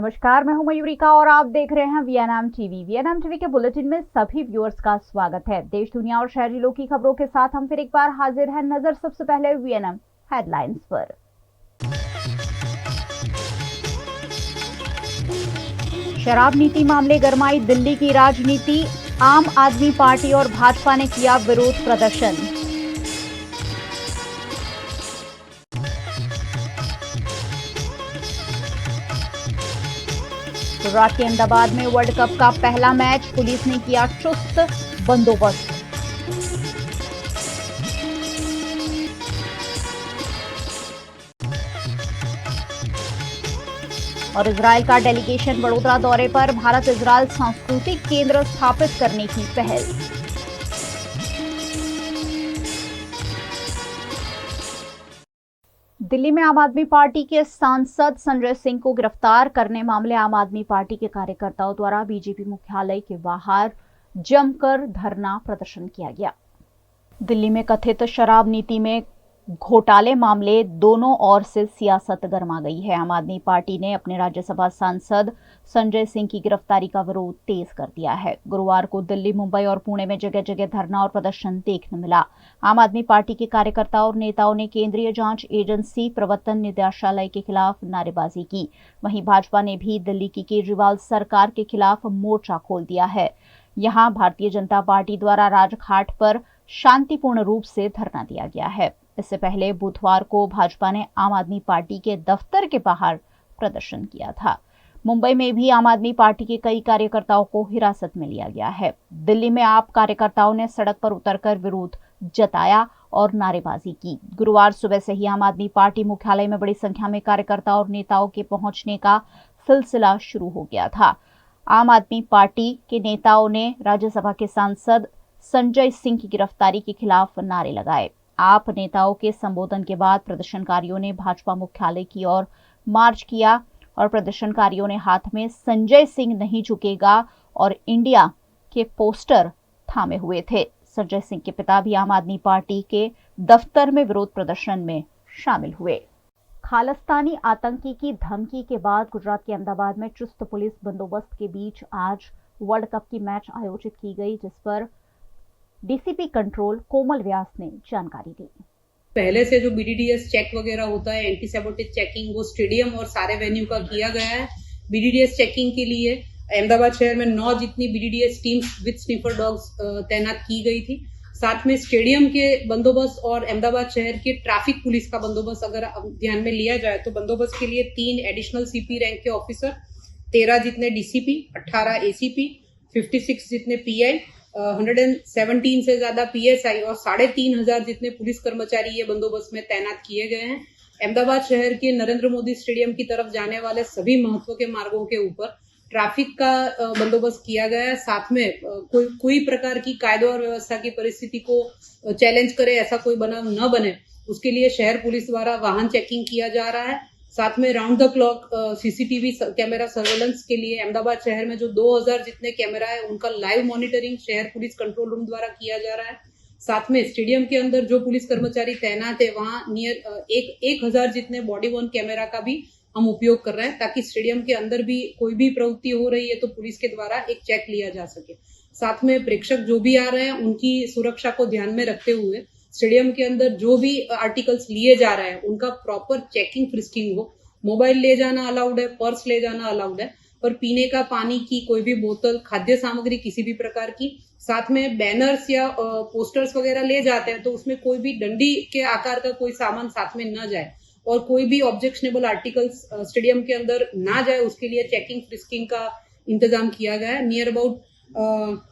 नमस्कार, मैं हूं मयूरिका और आप देख रहे हैं वीएनएम टीवी। वीएनएम टीवी के बुलेटिन में सभी व्यूअर्स का स्वागत है। देश, दुनिया और शहरी लोग की खबरों के साथ हम फिर एक बार हाजिर हैं। नजर सबसे पहले वीएनएम हेडलाइंस पर। शराब नीति मामले गरमाई दिल्ली की राजनीति, आम आदमी पार्टी और भाजपा ने किया विरोध प्रदर्शन। गुजरात के अहमदाबाद में वर्ल्ड कप का पहला मैच, पुलिस ने किया चुस्त बंदोबस्त। और इजरायल का डेलीगेशन बड़ोदरा दौरे पर, भारत इजरायल सांस्कृतिक केंद्र स्थापित करने की पहल। दिल्ली में आम आदमी पार्टी के सांसद संजय सिंह को गिरफ्तार करने मामले आम आदमी पार्टी के कार्यकर्ताओं द्वारा बीजेपी मुख्यालय के बाहर जमकर धरना प्रदर्शन किया गया। दिल्ली में कथित शराब नीति में घोटाले मामले दोनों ओर से सियासत गरमा गई है। आम आदमी पार्टी ने अपने राज्यसभा सांसद संजय सिंह की गिरफ्तारी का विरोध तेज कर दिया है। गुरुवार को दिल्ली, मुंबई और पुणे में जगह जगह धरना और प्रदर्शन देखने मिला। आम आदमी पार्टी के कार्यकर्ताओं और नेताओं ने केंद्रीय जांच एजेंसी प्रवर्तन निदेशालय के खिलाफ नारेबाजी की। वहीं भाजपा ने भी दिल्ली की केजरीवाल सरकार के खिलाफ मोर्चा खोल दिया है। यहां भारतीय जनता पार्टी द्वारा राजघाट पर शांतिपूर्ण रूप से धरना दिया गया है। इससे पहले बुधवार को भाजपा ने आम आदमी पार्टी के दफ्तर के बाहर प्रदर्शन किया था। मुंबई में भी आम आदमी पार्टी के कई कार्यकर्ताओं को हिरासत में लिया गया है। दिल्ली में आप कार्यकर्ताओं ने सड़क पर उतरकर विरोध जताया और नारेबाजी की। गुरुवार सुबह से ही आम आदमी पार्टी मुख्यालय में बड़ी संख्या में कार्यकर्ताओं और नेताओं के पहुंचने का सिलसिला शुरू हो गया था। आम आदमी पार्टी के नेताओं ने राज्यसभा के सांसद संजय सिंह की गिरफ्तारी के खिलाफ नारे लगाए। आप नेताओं के संबोधन के बाद प्रदर्शनकारियों ने भाजपा मुख्यालय की ओर मार्च किया और प्रदर्शनकारियों ने हाथ में संजय सिंह नहीं झुकेगा और इंडिया के पोस्टर थामे हुए थे। संजय सिंह के पिता भी आम आदमी पार्टी के दफ्तर में विरोध प्रदर्शन में शामिल हुए। खालिस्तानी आतंकी की धमकी के बाद गुजरात के अहमदाबाद में चुस्त पुलिस बंदोबस्त के बीच आज वर्ल्ड कप की मैच आयोजित की गई, जिस पर डीसीपी कंट्रोल कोमल व्यास ने जानकारी दी। पहले से जो बीडीडीएस चेक वगैरह होता है, एंटी सैबोटेज चेकिंग, वो स्टेडियम और सारे वेन्यू का किया गया है। बीडीडीएस चेकिंग के लिए अहमदाबाद शहर में 9 जितनी BDDS teams with sniffer dogs तैनात की गई थी। साथ में स्टेडियम के बंदोबस्त और अहमदाबाद शहर के ट्रैफिक पुलिस का बंदोबस्त अगर ध्यान में लिया जाए तो बंदोबस्त के लिए 3 एडिशनल सीपी रैंक के ऑफिसर, 13 जितने डीसीपी, 18 एसीपी, 56 जितने पीआई, 117 से ज्यादा पीएसआई और 3,500 जितने पुलिस कर्मचारी ये बंदोबस्त में तैनात किए गए हैं। अहमदाबाद शहर के नरेंद्र मोदी स्टेडियम की तरफ जाने वाले सभी महत्व के मार्गों के ऊपर ट्रैफिक का बंदोबस्त किया गया है। साथ में कोई प्रकार की कायदे और व्यवस्था की परिस्थिति को चैलेंज करे, ऐसा कोई बनाव न बने, उसके लिए शहर पुलिस द्वारा वाहन चेकिंग किया जा रहा है। साथ में round the clock CCTV camera surveillance के लिए अहमदाबाद शहर में जो 2000 जितने कैमरा है उनका लाइव मॉनिटरिंग शहर पुलिस कंट्रोल रूम द्वारा किया जा रहा है। साथ में स्टेडियम के अंदर जो पुलिस कर्मचारी तैनात है वहां नियर 1000 जितने बॉडी वर्न कैमरा का भी हम उपयोग कर रहे हैं, ताकि स्टेडियम के अंदर भी कोई भी प्रवृत्ति हो रही है तो पुलिस के द्वारा एक चेक लिया जा सके। साथ में प्रेक्षक जो भी आ रहे हैं उनकी सुरक्षा को ध्यान में रखते हुए स्टेडियम के अंदर जो भी आर्टिकल्स लिए जा रहे हैं उनका प्रॉपर चेकिंग फ्रिस्किंग हो। मोबाइल ले जाना अलाउड है, पर्स ले जाना अलाउड है, पर पीने का पानी की कोई भी बोतल, खाद्य सामग्री किसी भी प्रकार की, साथ में बैनर्स या पोस्टर्स वगैरह ले जाते हैं तो उसमें कोई भी डंडी के आकार का कोई सामान साथ में न जाए और कोई भी ऑब्जेक्शनेबल आर्टिकल्स स्टेडियम के अंदर ना जाए, उसके लिए चेकिंग फ्रिस्किंग का इंतजाम किया गया है। नियर अबाउट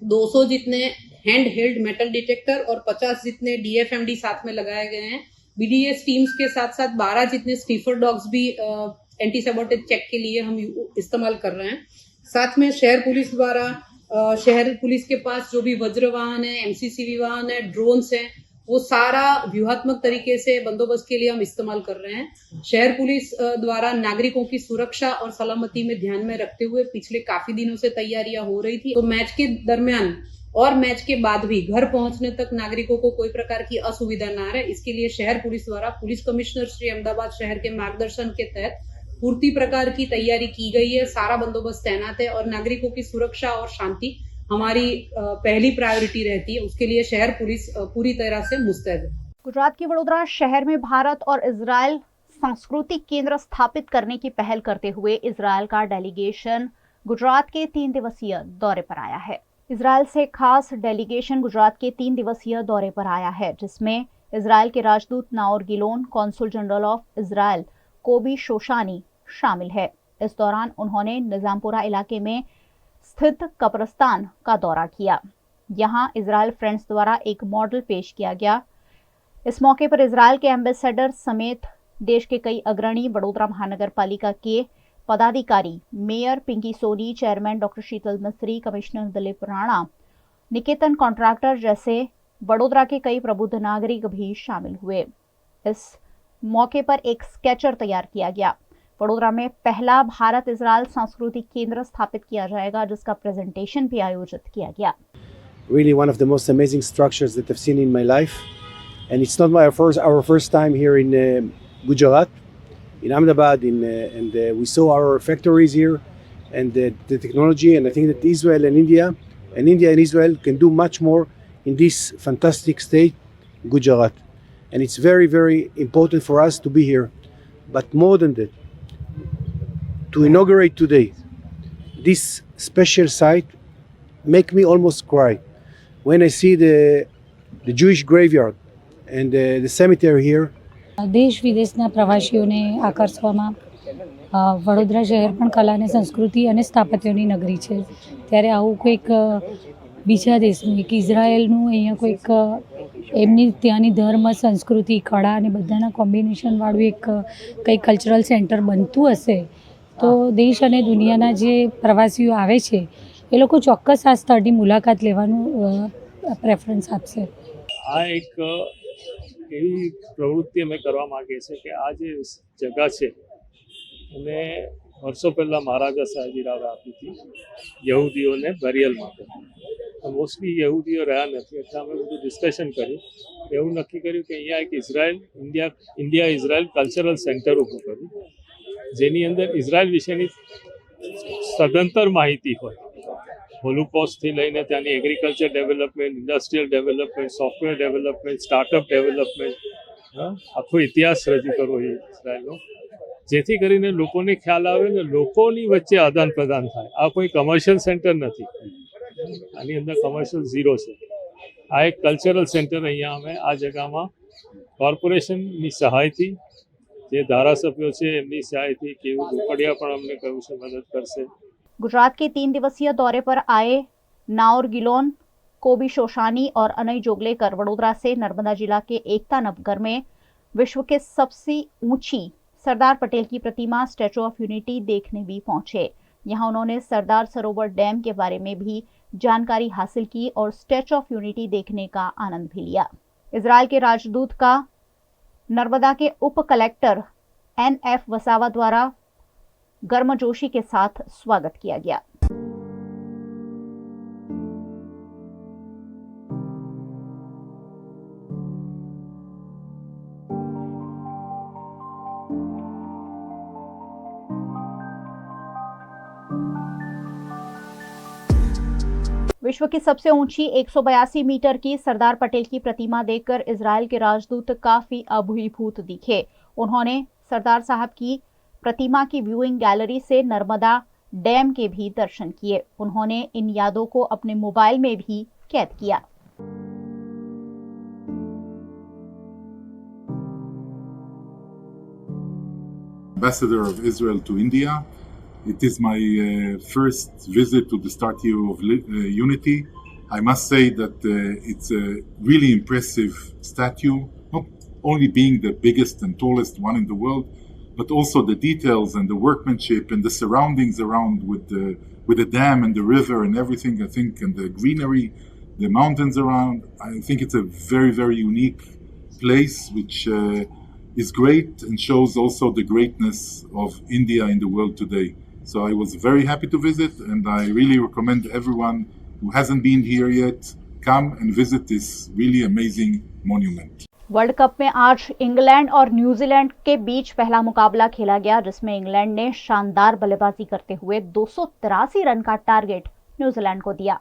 200 जितने हैंड हेल्ड मेटल डिटेक्टर और 50 जितने डीएफएमडी साथ में लगाए गए हैं। बीडीएस टीम्स के साथ साथ 12 जितने स्टीफर डॉग्स भी एंटी सैबोटेज चेक के लिए हम इस्तेमाल कर रहे हैं। साथ में शहर पुलिस द्वारा शहर पुलिस के पास जो भी वज्र वाहन है, एमसीसीवी वाहन है, ड्रोन्स है, वो सारा व्यूहात्मक तरीके से बंदोबस्त के लिए हम इस्तेमाल कर रहे हैं। शहर पुलिस द्वारा नागरिकों की सुरक्षा और सलामती में ध्यान में रखते हुए पिछले काफी दिनों से तैयारियां हो रही थी, तो मैच के दरमियान और मैच के बाद भी घर पहुंचने तक नागरिकों को कोई प्रकार की असुविधा न रहे, इसके लिए शहर पुलिस द्वारा पुलिस कमिश्नर श्री अहमदाबाद शहर के मार्गदर्शन के तहत पूर्ति प्रकार की तैयारी की गई है, सारा बंदोबस्त तैनात है और नागरिकों की सुरक्षा और शांति हमारी पहली प्रायोरिटी रहती है। उसके लिए शहर पुलिस पूरी तरह से मुस्तैद है। गुजरात के वडोदरा शहर में भारत और इजराइल सांस्कृतिक केंद्र स्थापित करने की पहल करते हुए इजराइल का डेलीगेशन गुजरात के 3 दिवसीय दौरे पर आया है। इजराइल से खास डेलीगेशन गुजरात के 3 दिवसीय दौरे पर आया है, जिसमें इजराइल के राजदूत Naor Gilon, consul general of Israel कोबी शोशानी शामिल है। इस दौरान उन्होंने निजामपुरा इलाके में स्थित कब्रिस्तान का दौरा किया। यहां इजराइल फ्रेंड्स द्वारा एक मॉडल पेश किया गया। इस मौके पर इजराइल के एम्बेसडर समेत देश के कई अग्रणी, वडोदरा महानगर पालिका के पदाधिकारी, mayor Pinki Soni, chairman doctor Sheetal Mistry, commissioner Dilip Rana, Niketan Contractor जैसे वडोदरा के कई प्रबुद्ध नागरिक भी शामिल हुए। इस मौके पर एक स्केचर तैयार किया गया। वडोदरा में पहला भारत इजराइल सांस्कृतिक केंद्र स्थापित किया जाएगा, जिसका प्रेजेंटेशन भी आयोजित किया गया। Really one of the most amazing structures that I've seen in my life, and it's not our first time here in Gujarat, in Ahmedabad, and we saw our factories here and the technology, and I think that Israel and India and Israel can do much more in this fantastic state, Gujarat, and it's very, very important for us to be here. But more than that, to inaugurate today this special site make me almost cry when I see the Jewish graveyard and the cemetery here. દેશ વિદેશના પ્રવાસીઓને આકર્ષવામાં વડોદરા શહેર પણ કલા અને સંસ્કૃતિ અને સ્થાપત્યોની નગરી છે, ત્યારે આવું કોઈક બીજા દેશનું એક ઇઝરાયલનું અહીંયા કોઈક એમની ત્યાંની ધર્મ, સંસ્કૃતિ, કળા અને બધાના કોમ્બિનેશનવાળું એક કંઈ કલ્ચરલ સેન્ટર બનતું હશે તો દેશ અને દુનિયાના જે પ્રવાસીઓ આવે છે એ લોકો ચોક્કસ આ સ્થળની મુલાકાત લેવાનું પ્રેફરન્સ આપશે. આ એક એવી પ્રવૃત્તિ અમે કરવા માગીએ છીએ કે આ જે જગા છે એને વર્ષો પહેલાં મહારાજા સયાજીરાવે આપી હતી યહૂદીઓને બેરિયલ માટે. મોસ્ટલી યહૂદીઓ રહ્યા નથી, એટલે અમે બધું ડિસ્કશન કર્યું, એવું નક્કી કર્યું કે અહીંયા એક ઇન્ડિયા ઇઝરાયલ કલ્ચરલ સેન્ટર ઊભું કર્યું, જેની અંદર ઇઝરાયલ વિશેની સદંતર માહિતી હોય. હોલોકોસ્ટથી લઈને ત્યાંની agriculture development, industrial development, software development, startup development, આખો ઇતિહાસ રજૂ કરવો એ ઇઝરાયલનો, જેથી કરીને લોકોને ખ્યાલ આવે ને લોકોની વચ્ચે આદાન પ્રદાન થાય. આ કોઈ કમર્શિયલ સેન્ટર નથી, આની અંદર કમર્શિયલ ઝીરો છે. આ એક કલ્ચરલ સેન્ટર અહીંયા અમે આ જગામાં કોર્પોરેશનની સહાયથી, જે ધારાસભ્યો છે એમની સહાયથી, કેવું રોકડિયા પણ અમને કહ્યું છે મદદ કરશે. गुजरात के 3 दिवसीय दौरे पर आए नाओर गिलोन, कोबी शोशानी और अनय जोगलेकर वडोदरा से नर्मदा जिला के एकता नगर में विश्व के सबसे ऊंची सरदार पटेल की प्रतिमा स्टैचू ऑफ यूनिटी देखने भी पहुंचे। यहां उन्होंने सरदार सरोवर डैम के बारे में भी जानकारी हासिल की और स्टैचू ऑफ यूनिटी देखने का आनंद भी लिया। इजराइल के राजदूत का नर्मदा के उप कलेक्टर NF वसावा द्वारा गर्मजोशी के साथ स्वागत किया गया। विश्व की सबसे ऊंची 182 मीटर की सरदार पटेल की प्रतिमा देखकर इजराइल के राजदूत काफी अभिभूत दिखे। उन्होंने सरदार साहब की प्रतिमा की व्यूइंग गैलरी से नर्मदा डैम के भी दर्शन किए। उन्होंने इन यादों को अपने मोबाइल में भी कैद किया। Ambassador of Israel to India. It is my first visit to the Statue of Unity. I must say that it's a really impressive statue, not only being the biggest and tallest one in the world, but also the details and the workmanship and the surroundings around with the dam and the river and everything, I think, and the greenery, the mountains around. I think it's a very, very unique place which is great and shows also the greatness of India in the world today. So I was very happy to visit, and I really recommend everyone who hasn't been here yet, come and visit this really amazing monument. World cup में आज England और New Zealand के बीच पहला मुकाबला खेला गया, जिसमें England ने शानदार बल्लेबाजी करते हुए 283 रन का टारगेट न्यूजीलैंड को दिया।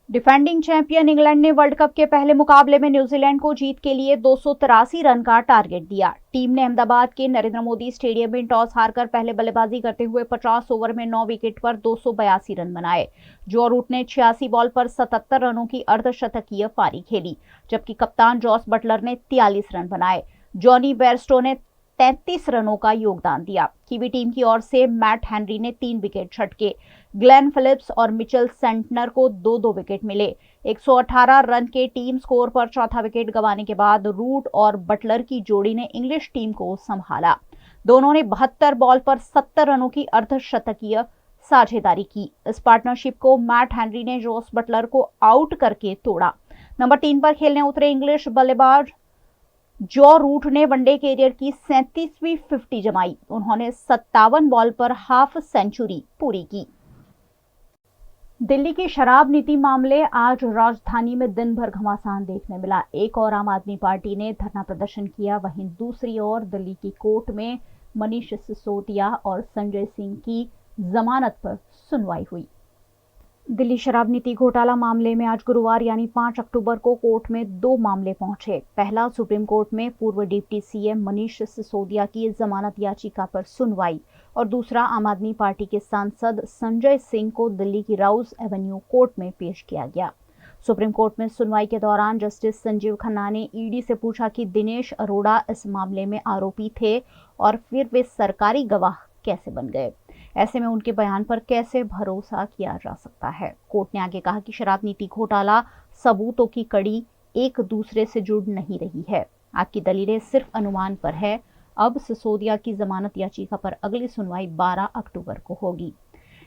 डिफेंडिंग चैंपियन इंग्लैंड ने वर्ल्ड कप के पहले मुकाबले में न्यूजीलैंड को जीत के लिए 283 रन का टारगेट दिया। टीम ने अहमदाबाद के नरेंद्र मोदी स्टेडियम में टॉस हारकर पहले बल्लेबाजी करते हुए 50 ओवर में 9 विकेट पर 282 रन बनाए। जो रूट ने 86 बॉल पर 77 रनों की अर्धशतकीय पारी खेली, जबकि कप्तान जॉस बटलर ने 43 रन बनाए। जॉनी बेयरस्टो ने 33 रनों का योगदान दिया। कीवी टीम की ओर से मैट हेनरी ने 3 विकेट झटके। ग्लेन फिलिप्स और मिचेल सेंटनर को 2-2 विकेट मिले। 118 रन के टीम स्कोर पर चौथा विकेट गंवाने के बाद रूट और बटलर की जोड़ी ने इंग्लिश टीम को संभाला। दोनों ने 72 बॉल पर 70 रनों की अर्धशतकीय साझेदारी की। इस पार्टनरशिप को मैट हेनरी ने जॉस बटलर को आउट करके तोड़ा। नंबर 3 पर खेलने उतरे इंग्लिश बल्लेबाज जॉ रूट ने वनडे कैरियर की 37वीं 50 जमाई। उन्होंने 57 बॉल पर हाफ सेंचुरी पूरी की। दिल्ली की शराब नीति मामले आज राजधानी में दिन भर घमासान देखने मिला। एक और आम आदमी पार्टी ने धरना प्रदर्शन किया, वहीं दूसरी ओर दिल्ली की कोर्ट में मनीष सिसोदिया और संजय सिंह की जमानत पर सुनवाई हुई। दिल्ली शराब नीति घोटाला मामले में आज गुरुवार यानी 5 अक्टूबर को कोर्ट में 2 मामले पहुंचे। पहला सुप्रीम कोर्ट में पूर्व डिप्टी सीएम मनीष सिसोदिया की जमानत याचिका पर सुनवाई और दूसरा आम आदमी पार्टी के सांसद संजय सिंह को दिल्ली की राउज एवेन्यू कोर्ट में पेश किया गया। सुप्रीम कोर्ट में सुनवाई के दौरान जस्टिस संजीव खन्ना ने ईडी से पूछा कि दिनेश अरोड़ा इस मामले में आरोपी थे और फिर वे सरकारी गवाह कैसे बन गए। ऐसे में उनके बयान पर कैसे भरोसा किया जा सकता है। कोर्ट ने आगे कहा कि शराब नीति घोटाला सबूतों की कड़ी एक दूसरे से जुड़ नहीं रही है। आपकी दलीलें सिर्फ अनुमान पर है। अब सिसोदिया की जमानत याचिका पर अगली सुनवाई 12 अक्टूबर को होगी।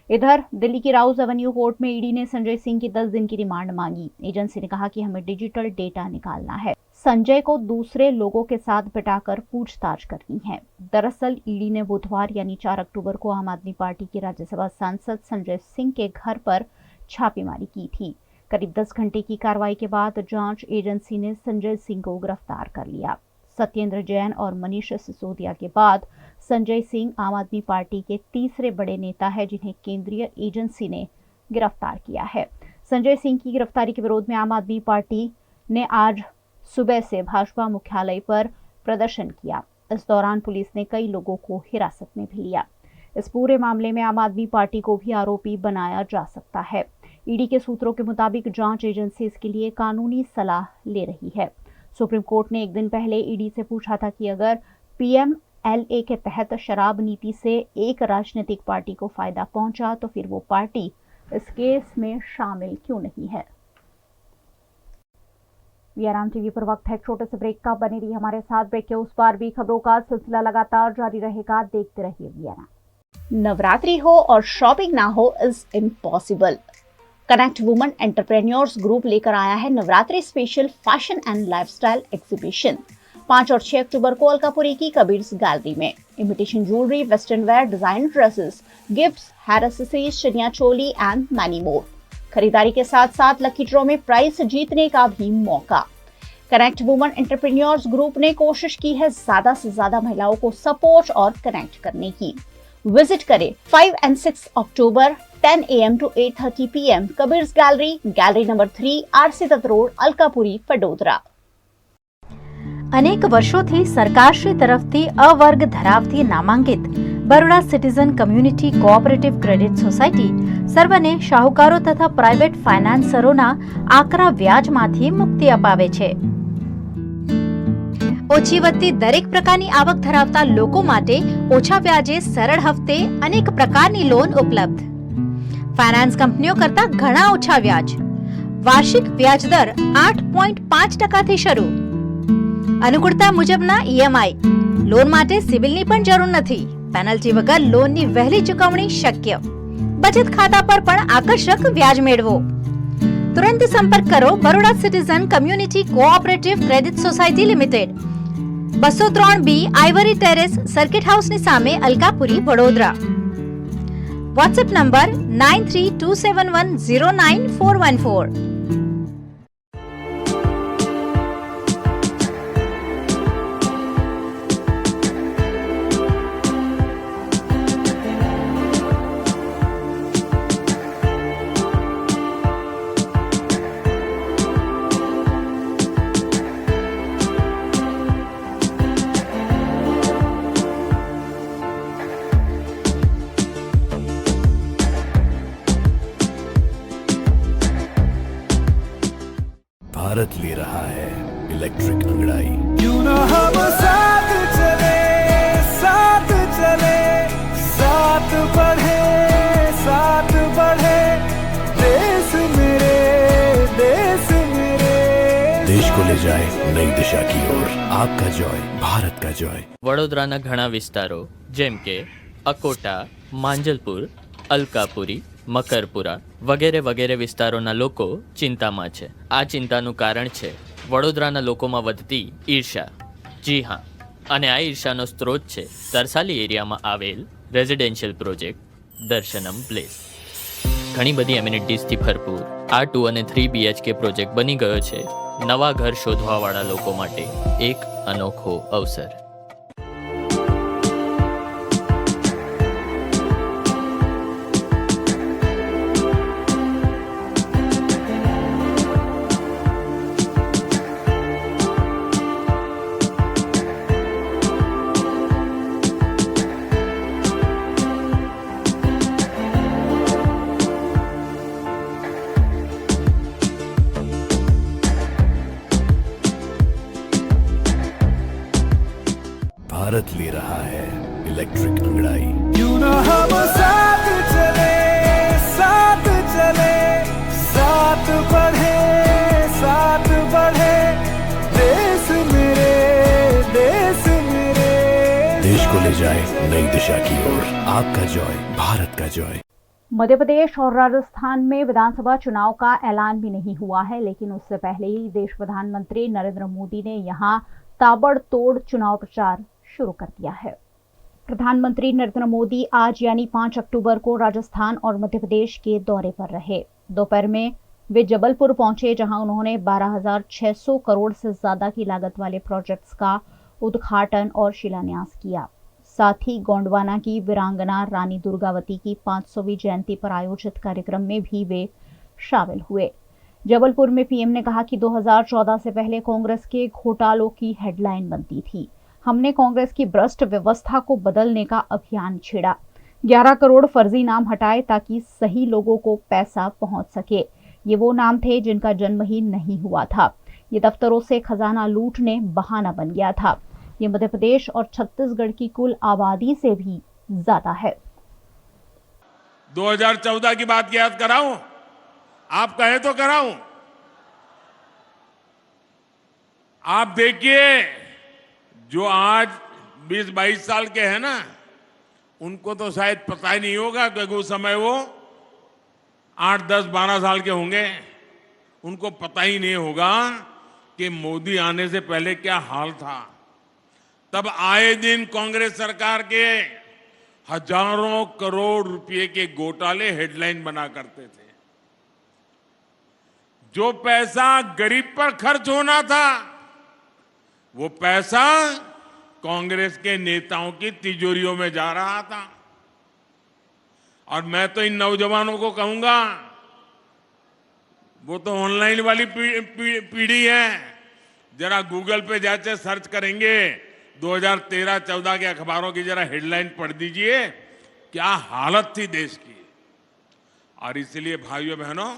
इधर दिल्ली की राउज एवेन्यू कोर्ट में ईडी ने संजय सिंह की 10 दिन की रिमांड मांगी। एजेंसी ने कहा कि हमें डिजिटल डेटा निकालना है। संजय को दूसरे लोगों के साथ बिठाकर पूछताछ करनी है। दरअसल ईडी ने बुधवार यानी 4 अक्टूबर को आम आदमी पार्टी के राज्यसभा सांसद संजय सिंह के घर पर छापेमारी की थी। करीब 10 घंटे की कार्रवाई के बाद जांच एजेंसी ने संजय सिंह को गिरफ्तार कर लिया। सत्येंद्र जैन और मनीष सिसोदिया के बाद संजय सिंह आम आदमी पार्टी के तीसरे बड़े नेता है जिन्हें केंद्रीय एजेंसी ने गिरफ्तार किया है। संजय सिंह की गिरफ्तारी के विरोध में आम आदमी पार्टी ने आज सुबह से भाजपा मुख्यालय पर प्रदर्शन किया। इस दौरान पुलिस ने कई लोगों को हिरासत में भी लिया। इस पूरे मामले में आम आदमी पार्टी को भी आरोपी बनाया जा सकता है। ईडी के सूत्रों के मुताबिक जांच एजेंसी इसके लिए कानूनी सलाह ले रही है। सुप्रीम कोर्ट ने एक दिन पहले ईडी से पूछा था कि अगर पीएमएलए के तहत शराब नीति से एक राजनीतिक पार्टी को फायदा पहुंचा तो फिर वो पार्टी इस केस में शामिल क्यों नहीं है। वीआरएम टीवी पर वक्त है एक छोटे से ब्रेक का। बने रहिए हमारे साथ। ब्रेक के उस पार भी खबरों का सिलसिला लगातार जारी रहेगा। देखते रहिए वीआरएम। नवरात्रि हो और शॉपिंग ना हो is impossible. Connect woman entrepreneurs group लेकर आया है Navratri special fashion and lifestyle exhibition 5 और 6 अक्टूबर को अलकापुरी की कबीर्स गैलरी में। Imitation jewellery, western wear, design dresses, gifts, hair accessories, chaniya choli and many more. खरीदारी के साथ साथ लकी ड्रॉ में प्राइस जीतने का भी मौका। कनेक्ट वुमन एंटरप्रेन्योर्स ग्रुप ने कोशिश की है ज्यादा से ज्यादा महिलाओं को सपोर्ट और कनेक्ट करने की। विजिट करें 5 and 6 October 10 AM to 8:30 PM Kabir's gallery number 3 RC Dutt road Alkapuri Vadodara. અનેક વર્ષોથી સરકારશ્રી તરફથી અવર્ગ ધરાવતી નામાંકિત Baroda citizen community cooperative credit society સર્વને શાહુકારો તથા પ્રાઇવેટ ફાઇનાન્સરોના આકરા વ્યાજમાંથી મુક્તિ અપાવે છે। ઓછી વત્તી દરેક પ્રકારની આવક ધરાવતા લોકો માટે ઓછા વ્યાજે સરળ હપ્તે અનેક પ્રકારની લોન ઉપલબ્ધ। ફાઇનાન્સ કંપનીઓ કરતા ઘણા ઓછા વ્યાજ। વાર્ષિક વ્યાજ દર 8.5% શરૂ। અનુકૂળતા મુજબના ઈએમઆઈ। લોન માટે સિવિલની પણ જરૂર નથી। પેનલ્ટી વગર લોનની વહેલી ચૂકવણી શક્ય। બચત ખાતા પર પણ આકર્ષક વ્યાજ મેળવો। तुरंत संपर्क करो Baroda citizen community cooperative credit society limited 203B Ivory terrace circuit house ની સામે અલકાપુરી વડોદરા। WhatsApp number 9327109414। भारत ले रहा है इलेक्ट्रिक अंगड़ाई। क्यों ना हम साथ चले, साथ चले, साथ बढ़े, साथ बढ़े, देश मेरे, देश मेरे। देश को ले जाए नई दिशा की ओर। आपका जॉय, भारत का जॉय। વડોદરાના ઘણા વિસ્તારો જેમ કે અકોટા, માંજલપુર, અલકાપુરી, મકરપુરા વગેરે વગેરે વિસ્તારોના લોકો ચિંતામાં છે. આ ચિંતાનું કારણ છે વડોદરાના લોકોમાં વધતી ઈર્ષા. જી હા, અને આ ઈર્ષાનો સ્ત્રોત છે તરસાલી એરિયામાં આવેલ રેઝિડેન્શિયલ પ્રોજેક્ટ દર્શનમ પ્લેસ. ઘણી બધી એમિનિટીઝથી ભરપૂર આ 2 અને 3 BHK પ્રોજેક્ટ બની ગયો છે નવા ઘર શોધવાવાળા લોકો માટે એક અનોખો અવસર. भारत ले रहा है इलेक्ट्रिक अंगड़ाई। क्यों ना हम साथ चले, साथ चले, साथ बढ़े, साथ बढ़े, देश मेरे, देश मेरे। देश को ले जाए नई दिशा की ओर। आपका जॉय, भारत का जॉय। मध्य प्रदेश और राजस्थान में विधानसभा चुनाव का ऐलान भी नहीं हुआ है, लेकिन उससे पहले ही देश प्रधानमंत्री नरेंद्र मोदी ने यहां ताबड़तोड़ चुनाव प्रचार शुरू कर दिया है। प्रधानमंत्री नरेंद्र मोदी आज यानी 5 अक्टूबर को राजस्थान और मध्य प्रदेश के दौरे पर रहे। दोपहर में वे जबलपुर पहुंचे, जहां उन्होंने 12,600 करोड़ से ज्यादा की लागत वाले प्रोजेक्ट्स का उद्घाटन और शिलान्यास किया। साथ ही गोंडवाना की वीरांगना रानी दुर्गावती की 500वीं जयंती पर आयोजित कार्यक्रम में भी वे शामिल हुए। जबलपुर में पीएम ने कहा कि 2014 से पहले कांग्रेस के घोटालों की हेडलाइन बनती थी। हमने कांग्रेस की भ्रष्ट व्यवस्था को बदलने का अभियान छेड़ा। 11 करोड़ फर्जी नाम हटाए ताकि सही लोगों को पैसा पहुंच सके। ये वो नाम थे जिनका जन्म ही नहीं हुआ था। ये दफ्तरों से खजाना लूटने बहाना बन गया था। ये मध्य प्रदेश और छत्तीसगढ़ की कुल आबादी से भी ज्यादा है। 2014 की बात याद कराऊं? आप कहें तो कराऊं? आप देखिए, जो आज 20-22 साल के हैं ना, उनको तो शायद पता ही नहीं होगा, क्योंकि उस समय वो 8, 10, 12 साल के होंगे। उनको पता ही नहीं होगा कि मोदी आने से पहले क्या हाल था। तब आए दिन कांग्रेस सरकार के हजारों करोड़ रुपए के घोटाले हेडलाइन बना करते थे। जो पैसा गरीब पर खर्च होना था, वो पैसा कांग्रेस के नेताओं की तिजोरियों में जा रहा था। और मैं तो इन नौजवानों को कहूंगा, वो तो ऑनलाइन वाली पीढ़ी है, जरा गूगल पे जाके सर्च करेंगे 2013-14 के अखबारों की जरा हेडलाइन पढ़ दीजिए, क्या हालत थी देश की। और इसलिए भाइयों बहनों,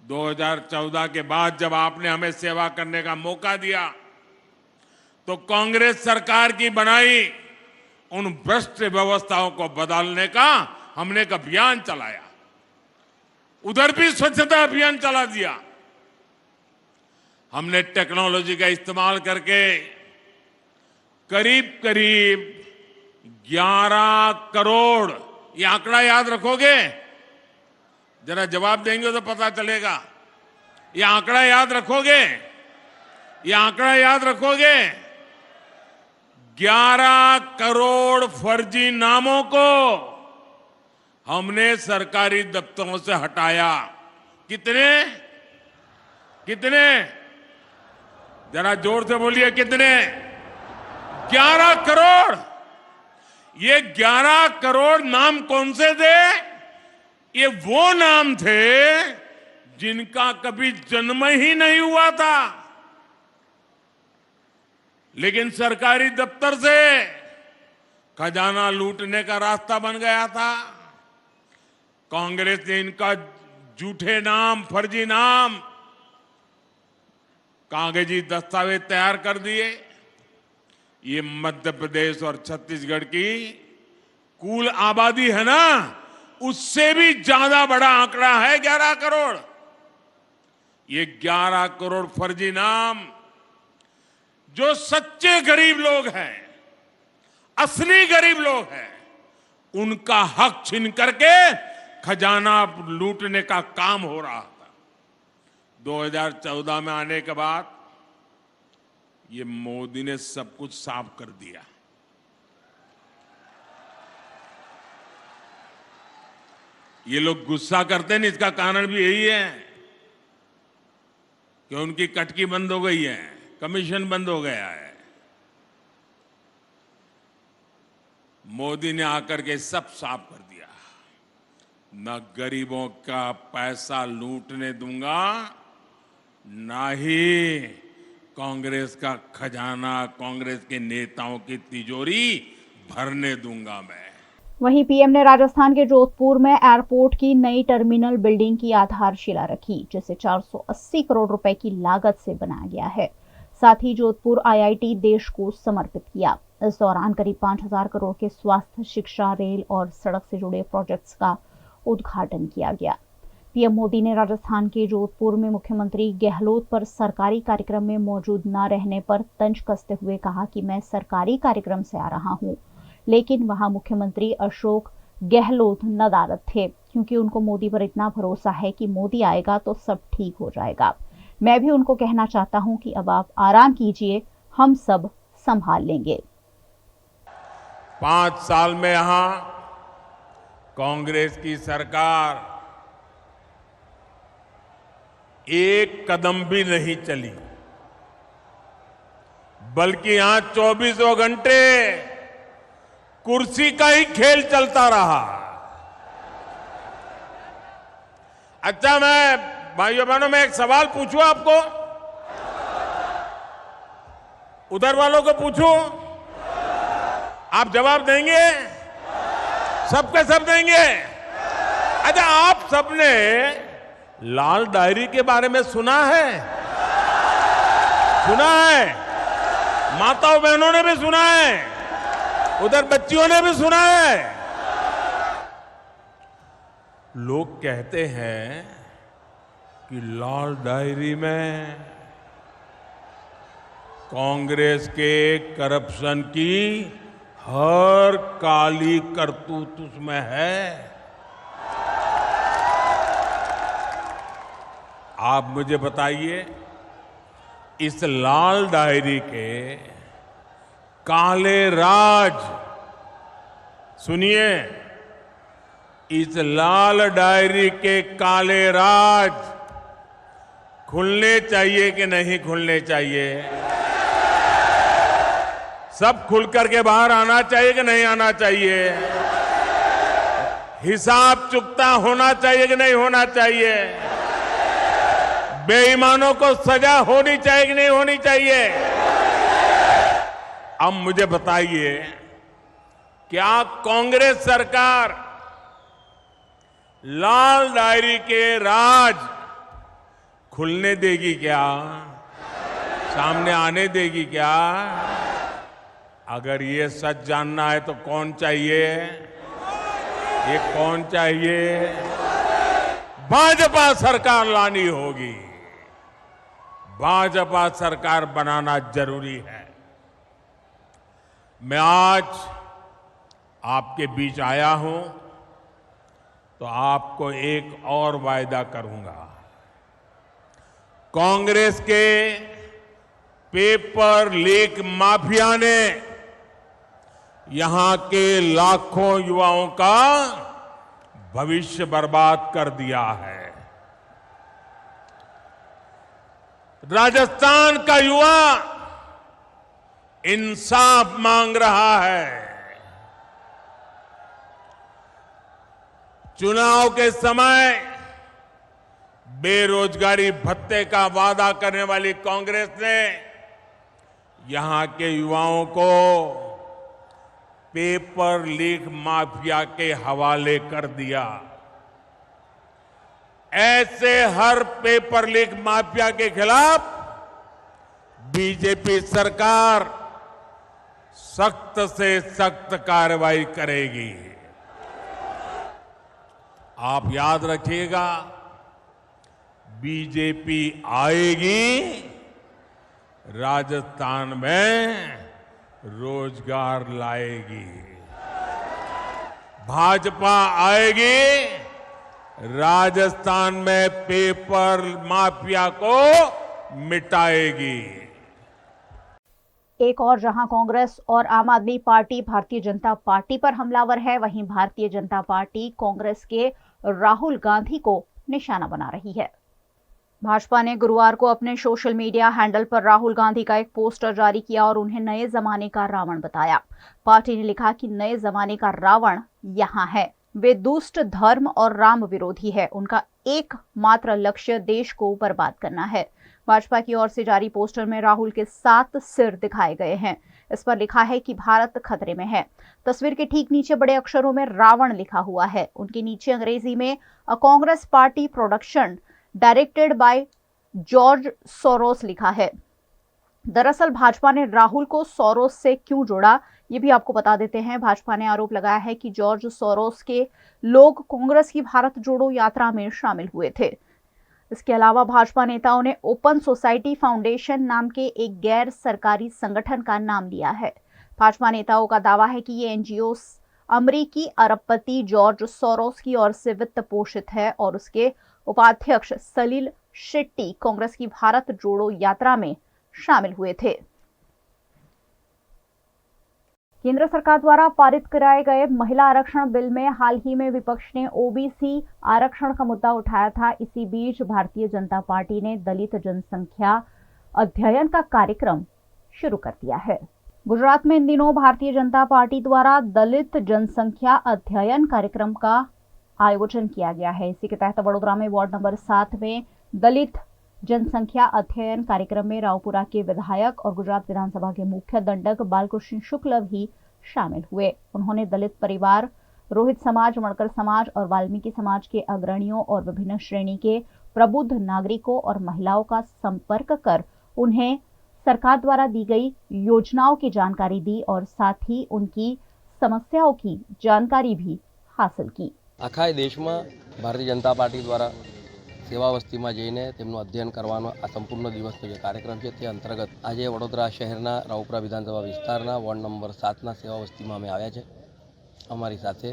2014 के बाद जब आपने हमें सेवा करने का मौका दिया, तो कांग्रेस सरकार की बनाई उन भ्रष्ट व्यवस्थाओं को बदलने का हमने एक अभियान चलाया। उधर भी स्वच्छता अभियान चला दिया। हमने टेक्नोलॉजी का इस्तेमाल करके करीब करीब 11 करोड़, ये आंकड़ा याद रखोगे? जरा जवाब देंगे तो पता चलेगा। ये आंकड़ा याद रखोगे? ये आंकड़ा याद रखोगे? 11 करोड़ फर्जी नामों को हमने सरकारी दफ्तरों से हटाया। कितने? कितने? जरा जोर से बोलिए, कितने? 11 करोड़। ये 11 करोड़ नाम कौन से थे? ये वो नाम थे जिनका कभी जन्म ही नहीं हुआ था, लेकिन सरकारी दफ्तर से खजाना लूटने का रास्ता बन गया था। कांग्रेस ने इनका झूठे नाम, फर्जी नाम कागजी दस्तावेज तैयार कर दिए। ये मध्य प्रदेश और छत्तीसगढ़ की कुल आबादी है ना, उससे भी ज्यादा बड़ा आंकड़ा है 11 करोड़। ये 11 करोड़ फर्जी नाम जो सच्चे गरीब लोग हैं, असली गरीब लोग हैं, उनका हक छीन करके खजाना लूटने का काम हो रहा था। 2014 में आने के बाद ये मोदी ने सब कुछ साफ कर दिया। ये लोग गुस्सा करते हैं, इसका कारण भी यही है कि उनकी कटकी बंद हो गई है, कमीशन बंद हो गया है। मोदी ने आकर के सब साफ कर दिया। न गरीबों का पैसा लूटने दूंगा, ना ही कांग्रेस का खजाना, कांग्रेस के नेताओं की तिजोरी भरने दूंगा मैं। वहीं पीएम ने राजस्थान के जोधपुर में एयरपोर्ट की नई टर्मिनल बिल्डिंग की आधारशिला रखी, जिसे 480 करोड़ रुपए की लागत से बनाया गया है। साथ ही जोधपुर आईआईटी देश को समर्पित किया। इस दौरान करीब 5000 करोड़ के स्वास्थ्य, शिक्षा, रेल और सड़क से जुड़े प्रोजेक्ट्स का उद्घाटन किया गया। पीएम मोदी ने राजस्थान के जोधपुर में मुख्यमंत्री गहलोत पर सरकारी कार्यक्रम में मौजूद न रहने पर तंज कसते हुए कहा कि मैं सरकारी कार्यक्रम से आ रहा हूं, लेकिन वहां मुख्यमंत्री अशोक गहलोत नदारद थे, क्योंकि उनको मोदी पर इतना भरोसा है कि मोदी आएगा तो सब ठीक हो जाएगा। मैं भी उनको कहना चाहता हूं कि अब आप आराम कीजिए, हम सब संभाल लेंगे। 5 साल में यहां कांग्रेस की सरकार एक कदम भी नहीं चली, बल्कि यहां 24 घंटे कुर्सी का ही खेल चलता रहा। अच्छा, मैं भाइयों बहनों में एक सवाल पूछूं आपको, उधर वालों को पूछूं, आप जवाब देंगे? सबके सब देंगे? अच्छा, आप सबने लाल डायरी के बारे में सुना है? सुना है? माताओं बहनों ने भी सुना है, उधर बच्चियों ने भी सुना है। लोग कहते हैं कि लाल डायरी में कांग्रेस के करप्शन की हर काली करतूत उसमें है। आप मुझे बताइए, इस लाल डायरी के काले राज, सुनिए, इस लाल डायरी के काले राज खुलने चाहिए कि नहीं खुलने चाहिए? सब खुल करके बाहर आना चाहिए कि नहीं आना चाहिए? हिसाब चुकता होना चाहिए कि नहीं होना चाहिए? बेईमानों को सजा होनी चाहिए कि नहीं होनी चाहिए? अब मुझे बताइए, क्या कांग्रेस सरकार लाल डायरी के राज खुलने देगी क्या? सामने आने देगी क्या? अगर ये सच जानना है तो कौन चाहिए? ये कौन चाहिए? भाजपा सरकार लानी होगी। भाजपा सरकार बनाना जरूरी है। मैं आज आपके बीच आया हूं तो आपको एक और वायदा करूंगा। कांग्रेस के पेपर लीक माफिया ने यहां के लाखों युवाओं का भविष्य बर्बाद कर दिया है। राजस्थान का युवा इंसाफ मांग रहा है। चुनाव के समय बेरोजगारी भत्ते का वादा करने वाली कांग्रेस ने यहां के युवाओं को पेपर लीक माफिया के हवाले कर दिया। ऐसे हर पेपर लीक माफिया के खिलाफ बीजेपी सरकार सख्त से सख्त कार्रवाई करेगी। आप याद रखिएगा, बीजेपी आएगी, राजस्थान में रोजगार लाएगी। भाजपा आएगी, राजस्थान में पेपर माफिया को मिटाएगी। एक और जहां कांग्रेस और आम आदमी पार्टी भारतीय जनता पार्टी पर हमलावर है, वहीं भारतीय जनता पार्टी कांग्रेस के राहुल गांधी को निशाना बना रही है। भाजपा ने गुरुवार को अपने सोशल मीडिया हैंडल पर राहुल गांधी का एक पोस्टर जारी किया और उन्हें नए जमाने का रावण बताया। पार्टी ने लिखा कि नए जमाने का रावण यहाँ है। वे दुष्ट, धर्म और राम विरोधी है। उनका एकमात्र लक्ष्य देश को बर्बाद करना है। भाजपा की ओर से जारी पोस्टर में राहुल के 7 सिर दिखाए गए हैं। इस पर लिखा है कि भारत खतरे में है। तस्वीर के ठीक नीचे बड़े अक्षरों में रावण लिखा हुआ है। उनके नीचे अंग्रेजी में a Congress party production directed by George Soros लिखा है। दरअसल भाजपा ने राहुल को सोरोस से क्यों जोड़ा, ये भी आपको बता देते हैं। भाजपा ने आरोप लगाया है कि जॉर्ज सोरोस के लोग कांग्रेस की भारत जोड़ो यात्रा में शामिल हुए थे। इसके अलावा भाजपा नेताओं ने ओपन सोसाइटी फाउंडेशन नाम के एक गैर सरकारी संगठन का नाम लिया है। भाजपा नेताओं का दावा है कि ये एनजीओ अमरीकी अरबपति जॉर्ज सोरोस की ओर से वित्त पोषित है और उसके उपाध्यक्ष सलील शेट्टी कांग्रेस की भारत जोड़ो यात्रा में शामिल हुए थे। केंद्र सरकार द्वारा पारित कराए गए महिला आरक्षण बिल में हाल ही में विपक्ष ने ओबीसी आरक्षण का मुद्दा उठाया था। इसी बीच भारतीय जनता पार्टी ने दलित जनसंख्या अध्ययन का कार्यक्रम शुरू कर दिया है। गुजरात में इन दिनों भारतीय जनता पार्टी द्वारा दलित जनसंख्या अध्ययन कार्यक्रम का आयोजन किया गया है। इसी के तहत वडोदरा में वार्ड नंबर 7 में दलित जनसंख्या अध्ययन कार्यक्रम में रावपुरा के विधायक और गुजरात विधानसभा के मुख्य दंडक बालकृष्ण शुक्ल भी शामिल हुए। उन्होंने दलित परिवार, रोहित समाज, मणकर समाज और वाल्मीकि समाज के अग्रणियों और विभिन्न श्रेणी के प्रबुद्ध नागरिकों और महिलाओं का संपर्क कर उन्हें सरकार द्वारा दी गई योजनाओं की जानकारी दी और साथ ही उनकी समस्याओं की जानकारी भी हासिल की। આખા દેશમાં ભારતીય જનતા પાર્ટી દ્વારા સેવાવસ્તીમાં જઈને તેમનું અધ્યયન કરવાનો આ સંપૂર્ણ દિવસનો જે કાર્યક્રમ છે તે અંતર્ગત આજે વડોદરા શહેરના રાવપુરા વિધાનસભા વિસ્તારના વોર્ડ નંબર 7ના સેવાવસ્તીમાં અમે આવ્યા છે। અમારી સાથે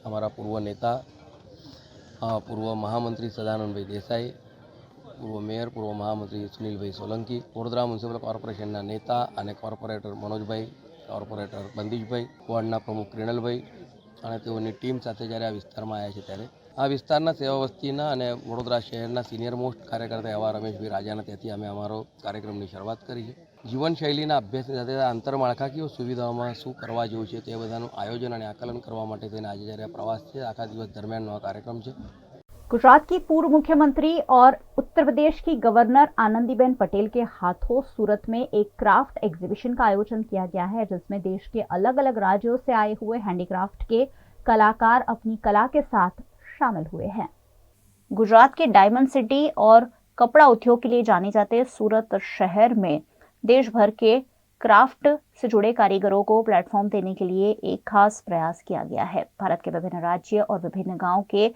અમારા પૂર્વ નેતા, પૂર્વ મહામંત્રી સદાનંદભાઈ દેસાઈ, પૂર્વ મેયર, પૂર્વ મહામંત્રી સુનિલભાઈ સોલંકી, વડોદરા મ્યુનિસિપલ કોર્પોરેશનના નેતા અને કોર્પોરેટર મનોજભાઈ, કોર્પોરેટર બંદીશભાઈ, વોર્ડના પ્રમુખ ક્રિનલભાઈ અને તેઓની ટીમ સાથે જ્યારે આ વિસ્તારમાં આવ્યા છે ત્યારે આ વિસ્તારના સેવાવસ્તીના અને વડોદરા શહેરના સિનિયર મોસ્ટ કાર્યકર્તા એવા રમેશભાઈ રાજાના ત્યાંથી અમે અમારો કાર્યક્રમની શરૂઆત કરી છે। જીવનશૈલીના અભ્યાસની સાથે આંતરમાળખાકીય સુવિધાઓમાં શું કરવા જેવું છે તે બધાનું આયોજન અને આકલન કરવા માટે થઈને આજે જ્યારે આ પ્રવાસ છે, આખા દિવસ દરમિયાનનો આ કાર્યક્રમ છે। गुजरात की पूर्व मुख्यमंत्री और उत्तर प्रदेश की गवर्नर आनंदीबेन पटेल के हाथों सूरत में एक क्राफ्ट एग्जीबिशन का आयोजन किया गया है, जिसमें देश के अलग अलग राज्यों से आए हुए हैंडीक्राफ्ट के कलाकार अपनी कला के साथ शामिल हुए हैं। गुजरात के डायमंड सिटी और कपड़ा उद्योग के लिए जाने जाते सूरत शहर में देश भर के क्राफ्ट से जुड़े कारीगरों को प्लेटफॉर्म देने के लिए एक खास प्रयास किया गया है। भारत के विभिन्न राज्य और विभिन्न गांव के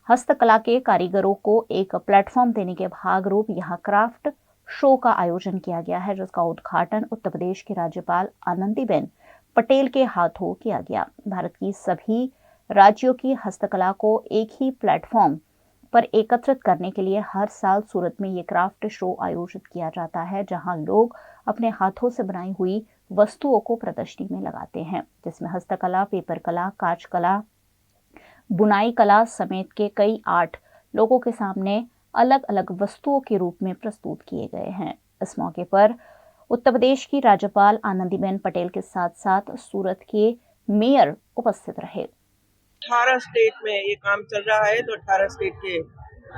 हस्तकला के कारीगरों को एक प्लेटफॉर्म देने के भाग रूप यहाँ क्राफ्ट शो का आयोजन किया गया है, जिसका उद्घाटन उत्तर प्रदेश के राज्यपाल आनंदीबेन पटेल के हाथों किया गया। भारत की सभी राज्यों की हस्तकला को एक ही प्लेटफॉर्म पर एकत्रित करने के लिए हर साल सूरत में ये क्राफ्ट शो आयोजित किया जाता है, जहां लोग अपने हाथों से बनाई हुई वस्तुओं को प्रदर्शनी में लगाते हैं, जिसमें हस्तकला, पेपर कला, कांच कला, बुनाई कला समेत के कई आर्ट लोगों के सामने अलग अलग वस्तुओं के रूप में प्रस्तुत किए गए हैं। इस मौके पर उत्तर प्रदेश की राज्यपाल आनंदीबेन पटेल के साथ साथ सूरत के मेयर उपस्थित रहे। 18 स्टेट में ये काम चल रहा है, तो 18 स्टेट के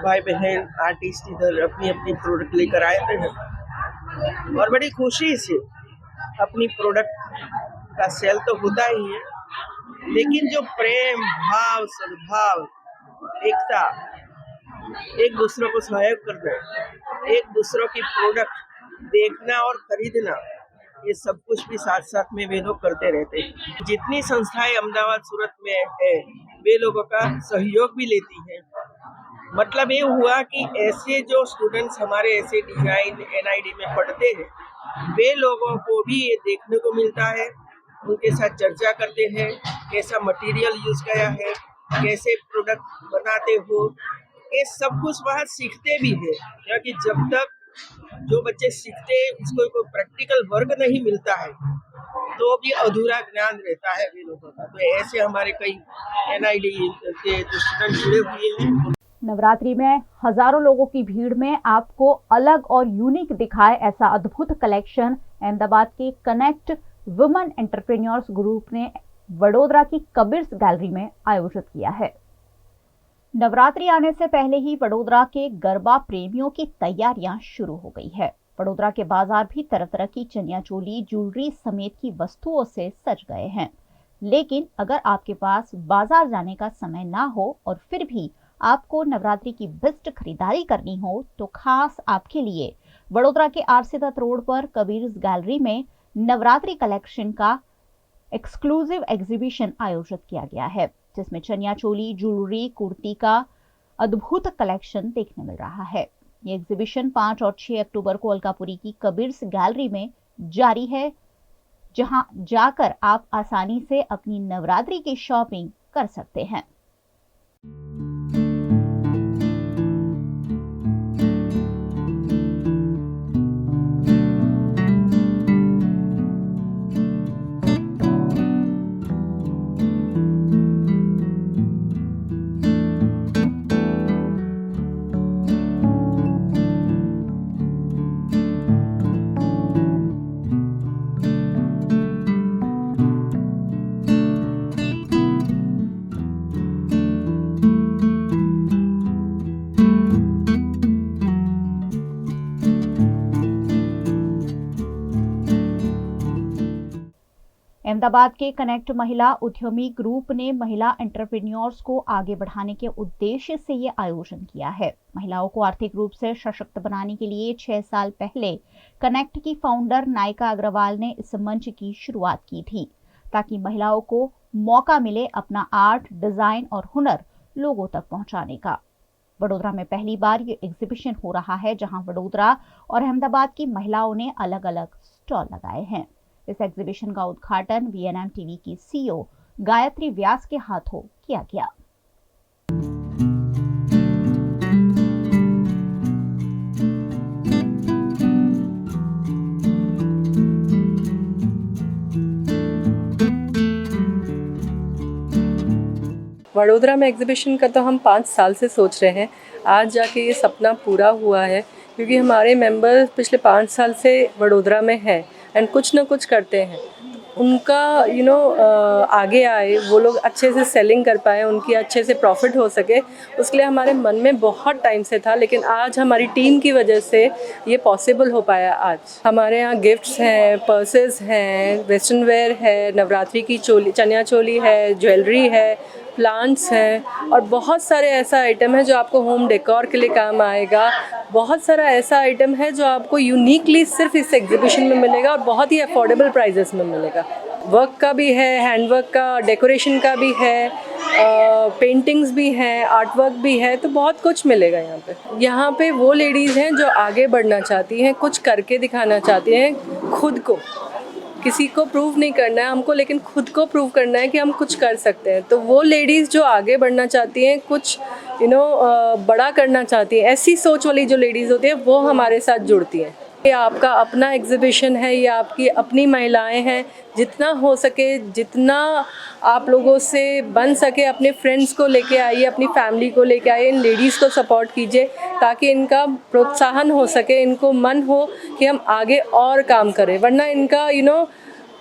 भाई बहन आर्टिस्ट इधर अपनी अपनी प्रोडक्ट लेकर आए हैं और बड़ी खुशी से अपनी प्रोडक्ट का सेल तो होता ही है, लेकिन जो प्रेम भाव, सद्भाव, एकता, एक दूसरों को सहयोग करना, एक दूसरों की प्रोडक्ट देखना और खरीदना, ये सब कुछ भी साथ साथ में वे लोग करते रहते हैं। जितनी संस्थाएं अहमदाबाद सूरत में है वे लोगों का सहयोग भी लेती हैं। मतलब ये हुआ कि ऐसे जो स्टूडेंट्स हमारे ऐसे डिजाइन NID में पढ़ते हैं वे लोगों को भी ये देखने को मिलता है, उनके साथ चर्चा करते हैं कैसा मटेरियल यूज किया है, कैसे प्रोडक्ट बनाते हो, ये सब कुछ वहाँ सीखते भी है। क्योंकि जब तक जो बच्चे सीखते हैं उसको कोई प्रैक्टिकल वर्क नहीं मिलता है तो भी अधूरा ज्ञान रहता है वे लोगों का। तो ऐसे हमारे कई NID के जो स्टूडेंट जुड़े हुए हैं। नवरात्रि में हजारों लोगों की भीड़ में आपको अलग और यूनिक दिखाए ऐसा अद्भुत कलेक्शन अहमदाबाद के कनेक्ट वुमेन एंटरप्रेन्योर्स ग्रुप ने वडोदरा की कबीर्स गैलरी में आयोजित किया है। नवरात्रि आने से पहले ही वडोदरा के गरबा प्रेमियों की तैयारियां शुरू हो गई है। वडोदरा के बाजार भी तरह तरह की चनिया चोली, ज्वेलरी समेत की वस्तुओं से सज गए हैं। लेकिन अगर आपके पास बाजार जाने का समय ना हो और फिर भी आपको नवरात्रि की बेस्ट खरीदारी करनी हो तो खास आपके लिए वडोदरा के RC दत्त रोड पर कबीर्स गैलरी में नवरात्रि कलेक्शन का एक्सक्लूसिव एग्जीबिशन आयोजित किया गया है, जिसमें चनिया चोली, ज्वेलरी, कुर्ती का अद्भुत कलेक्शन देखने मिल रहा है। ये एग्जीबिशन 5 और 6 अक्टूबर को अलकापुरी की कबीर्स गैलरी में जारी है, जहां जाकर आप आसानी से अपनी नवरात्रि की शॉपिंग कर सकते हैं। अहमदाबाद के कनेक्ट महिला उद्यमी ग्रुप ने महिला एंटरप्रेन्योर्स को आगे बढ़ाने के उद्देश्य से ये आयोजन किया है। महिलाओं को आर्थिक रूप से सशक्त बनाने के लिए 6 साल पहले कनेक्ट की फाउंडर नायका अग्रवाल ने इस मंच की शुरुआत की थी, ताकि महिलाओं को मौका मिले अपना आर्ट, डिजाइन और हुनर लोगों तक पहुंचाने का। वडोदरा में पहली बार ये एग्जीबिशन हो रहा है, जहां वडोदरा और अहमदाबाद की महिलाओं ने अलग अलग स्टॉल लगाए हैं। इस एग्जीबिशन का उद्घाटन VNM TV की CEO गायत्री व्यास के हाथों किया गया। वडोदरा में एग्जीबिशन का तो हम 5 साल से सोच रहे हैं। आज जाके ये सपना पूरा हुआ है, क्योंकि हमारे मेंबर्स पिछले 5 साल से वडोदरा में हैं एंड कुछ ना कुछ करते हैं। उनका आगे आए, वो लोग अच्छे से सेलिंग कर पाए, उनकी अच्छे से प्रॉफिट हो सके, उसके लिए हमारे मन में बहुत टाइम से था, लेकिन आज हमारी टीम की वजह से ये पॉसिबल हो पाया। आज हमारे यहाँ गिफ्ट्स हैं, पर्सेस हैं, वेस्टर्न वेयर है, नवरात्रि की चोली, चनिया चोली है, ज्वेलरी है, प्लांट्स हैं और बहुत सारे ऐसा आइटम है जो आपको होम डेकोर के लिए काम आएगा। बहुत सारा ऐसा आइटम है जो आपको यूनिकली सिर्फ इस एग्जीबिशन में मिलेगा और बहुत ही अफोर्डेबल प्राइजेस में मिलेगा। वर्क का भी है, हैंडवर्क का, डेकोरेशन का भी है, पेंटिंग्स भी हैं, आर्ट वर्क भी है, तो बहुत कुछ मिलेगा यहाँ पे। यहाँ पे वो लेडीज़ हैं जो आगे बढ़ना चाहती हैं, कुछ करके दिखाना चाहती हैं, खुद को, किसी को प्रूव नहीं करना है हमको, लेकिन खुद को प्रूव करना है कि हम कुछ कर सकते हैं। तो वो लेडीज़ जो आगे बढ़ना चाहती हैं, कुछ बड़ा करना चाहती हैं, ऐसी सोच वाली जो लेडीज़ होती हैं, वो हमारे साथ जुड़ती हैं। ये आपका अपना एग्जीबिशन है, ये आपकी अपनी महिलाएं हैं। जितना हो सके, जितना आप लोगों से बन सके, अपने फ्रेंड्स को लेके आइए, अपनी फैमिली को लेके आइए, इन लेडीज़ को सपोर्ट कीजिए, ताकि इनका प्रोत्साहन हो सके, इनको मन हो कि हम आगे और काम करें। वरना इनका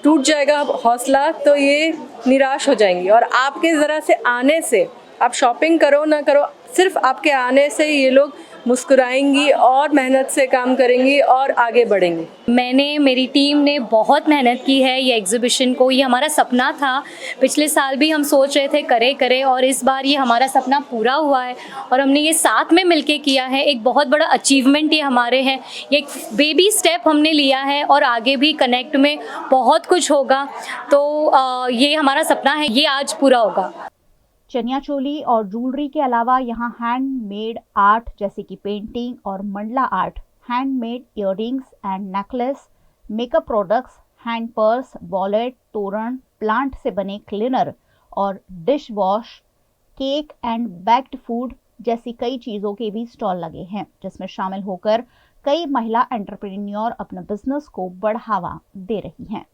टूट जाएगा हौसला, तो ये निराश हो जाएंगी। और आपके ज़रा से आने से, आप शॉपिंग करो ना करो, सिर्फ आपके आने से ये लोग मुस्कुराएंगी और मेहनत से काम करेंगी और आगे बढ़ेंगी। मेरी टीम ने बहुत मेहनत की है ये एग्जीबिशन को। ये हमारा सपना था, पिछले साल भी हम सोच रहे थे करे और इस बार ये हमारा सपना पूरा हुआ है और हमने ये साथ में मिलके किया है। एक बहुत बड़ा अचीवमेंट ये हमारे हैं, ये एक बेबी स्टेप हमने लिया है और आगे भी कनेक्ट में बहुत कुछ होगा। तो ये हमारा सपना है, ये आज पूरा होगा। चनिया चोली और ज्वेलरी के अलावा यहाँ हैंडमेड आर्ट जैसे कि पेंटिंग और Mandla art, handmade earrings and necklace, makeup products, hand purse, wallet, तोरण, प्लांट से बने क्लीनर और dish wash, cake and baked food जैसी कई चीज़ों के भी स्टॉल लगे हैं, जिसमें शामिल होकर कई महिला एंटरप्रेन्योर अपने बिजनेस को बढ़ावा दे रही हैं।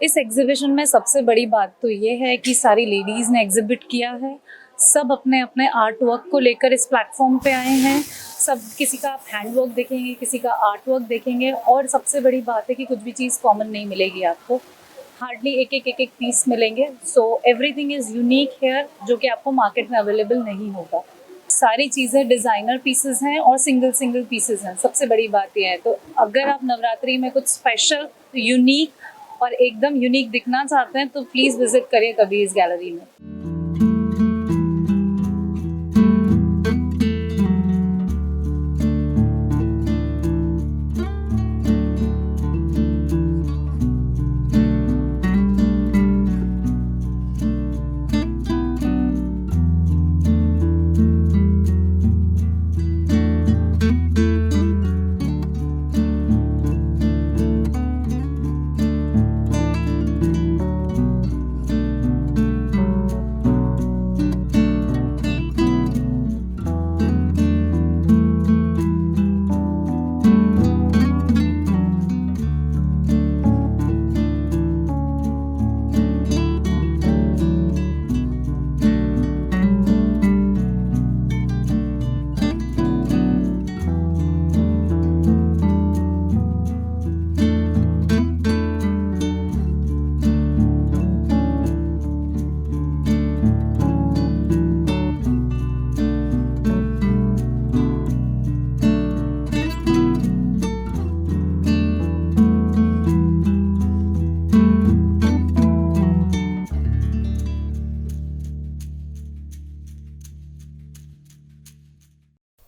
इस एग्जीबिशन में सबसे बड़ी बात तो ये है कि सारी लेडीज़ ने एग्जिबिट किया है, सब अपने अपने आर्ट वर्क को लेकर इस प्लेटफॉर्म पे आए हैं। सब, किसी का आप हैंड वर्क देखेंगे, किसी का आर्ट वर्क देखेंगे और सबसे बड़ी बात है कि कुछ भी चीज़ कॉमन नहीं मिलेगी आपको, हार्डली एक पीस मिलेंगे। So everything is unique here, जो कि आपको मार्केट में अवेलेबल नहीं होगा। सारी चीज़ें डिज़ाइनर पीसेस हैं और सिंगल पीसेस हैं, सबसे बड़ी बात यह है। तो अगर आप नवरात्रि में कुछ स्पेशल, यूनिक और एकदम यूनिक दिखना चाहते हैं तो प्लीज़ विजिट करिए कभी इस गैलरी में।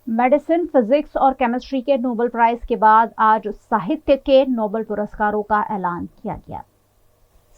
मेडिसिन, फिजिक्स और केमिस्ट्री के नोबेल प्राइज के बाद आज साहित्य के नोबेल पुरस्कारों का ऐलान किया गया।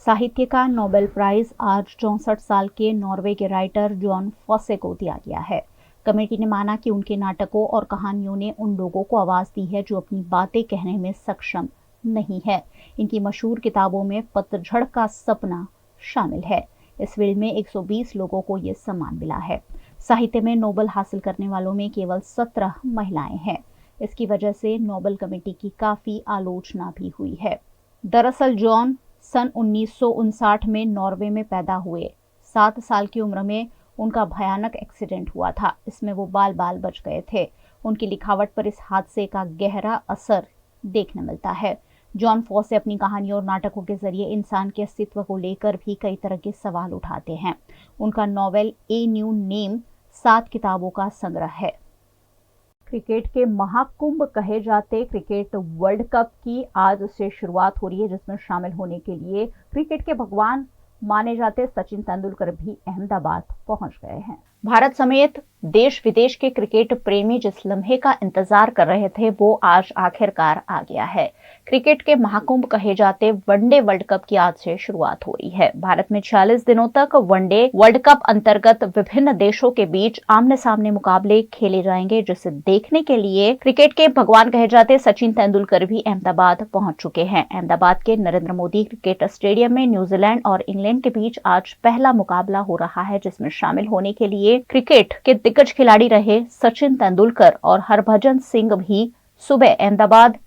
साहित्य का नोबेल प्राइज आज 64 साल के नॉर्वे के राइटर जॉन फॉसे को दिया गया है। कमेटी ने माना कि उनके नाटकों और कहानियों ने उन लोगों को आवाज दी है जो अपनी बातें कहने में सक्षम नहीं है। इनकी मशहूर किताबों में पतझड़ का सपना शामिल है। इस फील्ड में 120 लोगों को ये सम्मान मिला है। साहित्य में नोबेल हासिल करने वालों में केवल 17 महिलाएं हैं। इसकी वजह से नोबेल कमेटी की काफी आलोचना भी हुई है। दरअसल जॉन सन 1959 में नॉर्वे में पैदा हुए। 7 साल की उम्र में उनका भयानक एक्सीडेंट हुआ था। इसमें वो बाल बच गए थे। उनकी लिखावट पर इस हादसे का गहरा असर देखने मिलता है। जॉन फॉसे अपनी कहानियों और नाटकों के जरिए इंसान के अस्तित्व को लेकर भी कई तरह के सवाल उठाते हैं। उनका नॉवेल ए न्यू नेम 7 किताबों का संग्रह है। क्रिकेट के महाकुंभ कहे जाते क्रिकेट वर्ल्ड कप की आज से शुरुआत हो रही है, जिसमें शामिल होने के लिए क्रिकेट के भगवान माने जाते सचिन तेंदुलकर भी अहमदाबाद पहुंच गए हैं। भारत समेत देश विदेश के क्रिकेट प्रेमी जिस लम्हे का इंतजार कर रहे थे वो आज आखिरकार आ गया है। क्रिकेट के महाकुंभ कहे जाते वनडे वर्ल्ड कप की आज से शुरुआत हो रही है। भारत में 46 दिनों तक वनडे वर्ल्ड कप अंतर्गत विभिन्न देशों के बीच आमने सामने मुकाबले खेले जाएंगे, जिसे देखने के लिए क्रिकेट के भगवान कहे जाते सचिन तेंदुलकर भी अहमदाबाद पहुंच चुके हैं। अहमदाबाद के नरेंद्र मोदी क्रिकेट स्टेडियम में न्यूजीलैंड और इंग्लैंड के बीच आज पहला मुकाबला हो रहा है, जिसमें शामिल होने के लिए क्रिकेट के दिग्गज खिलाड़ी रहे सचिन तेंदुलकर और हरभजन सिंह भी सुबह अहमदाबाद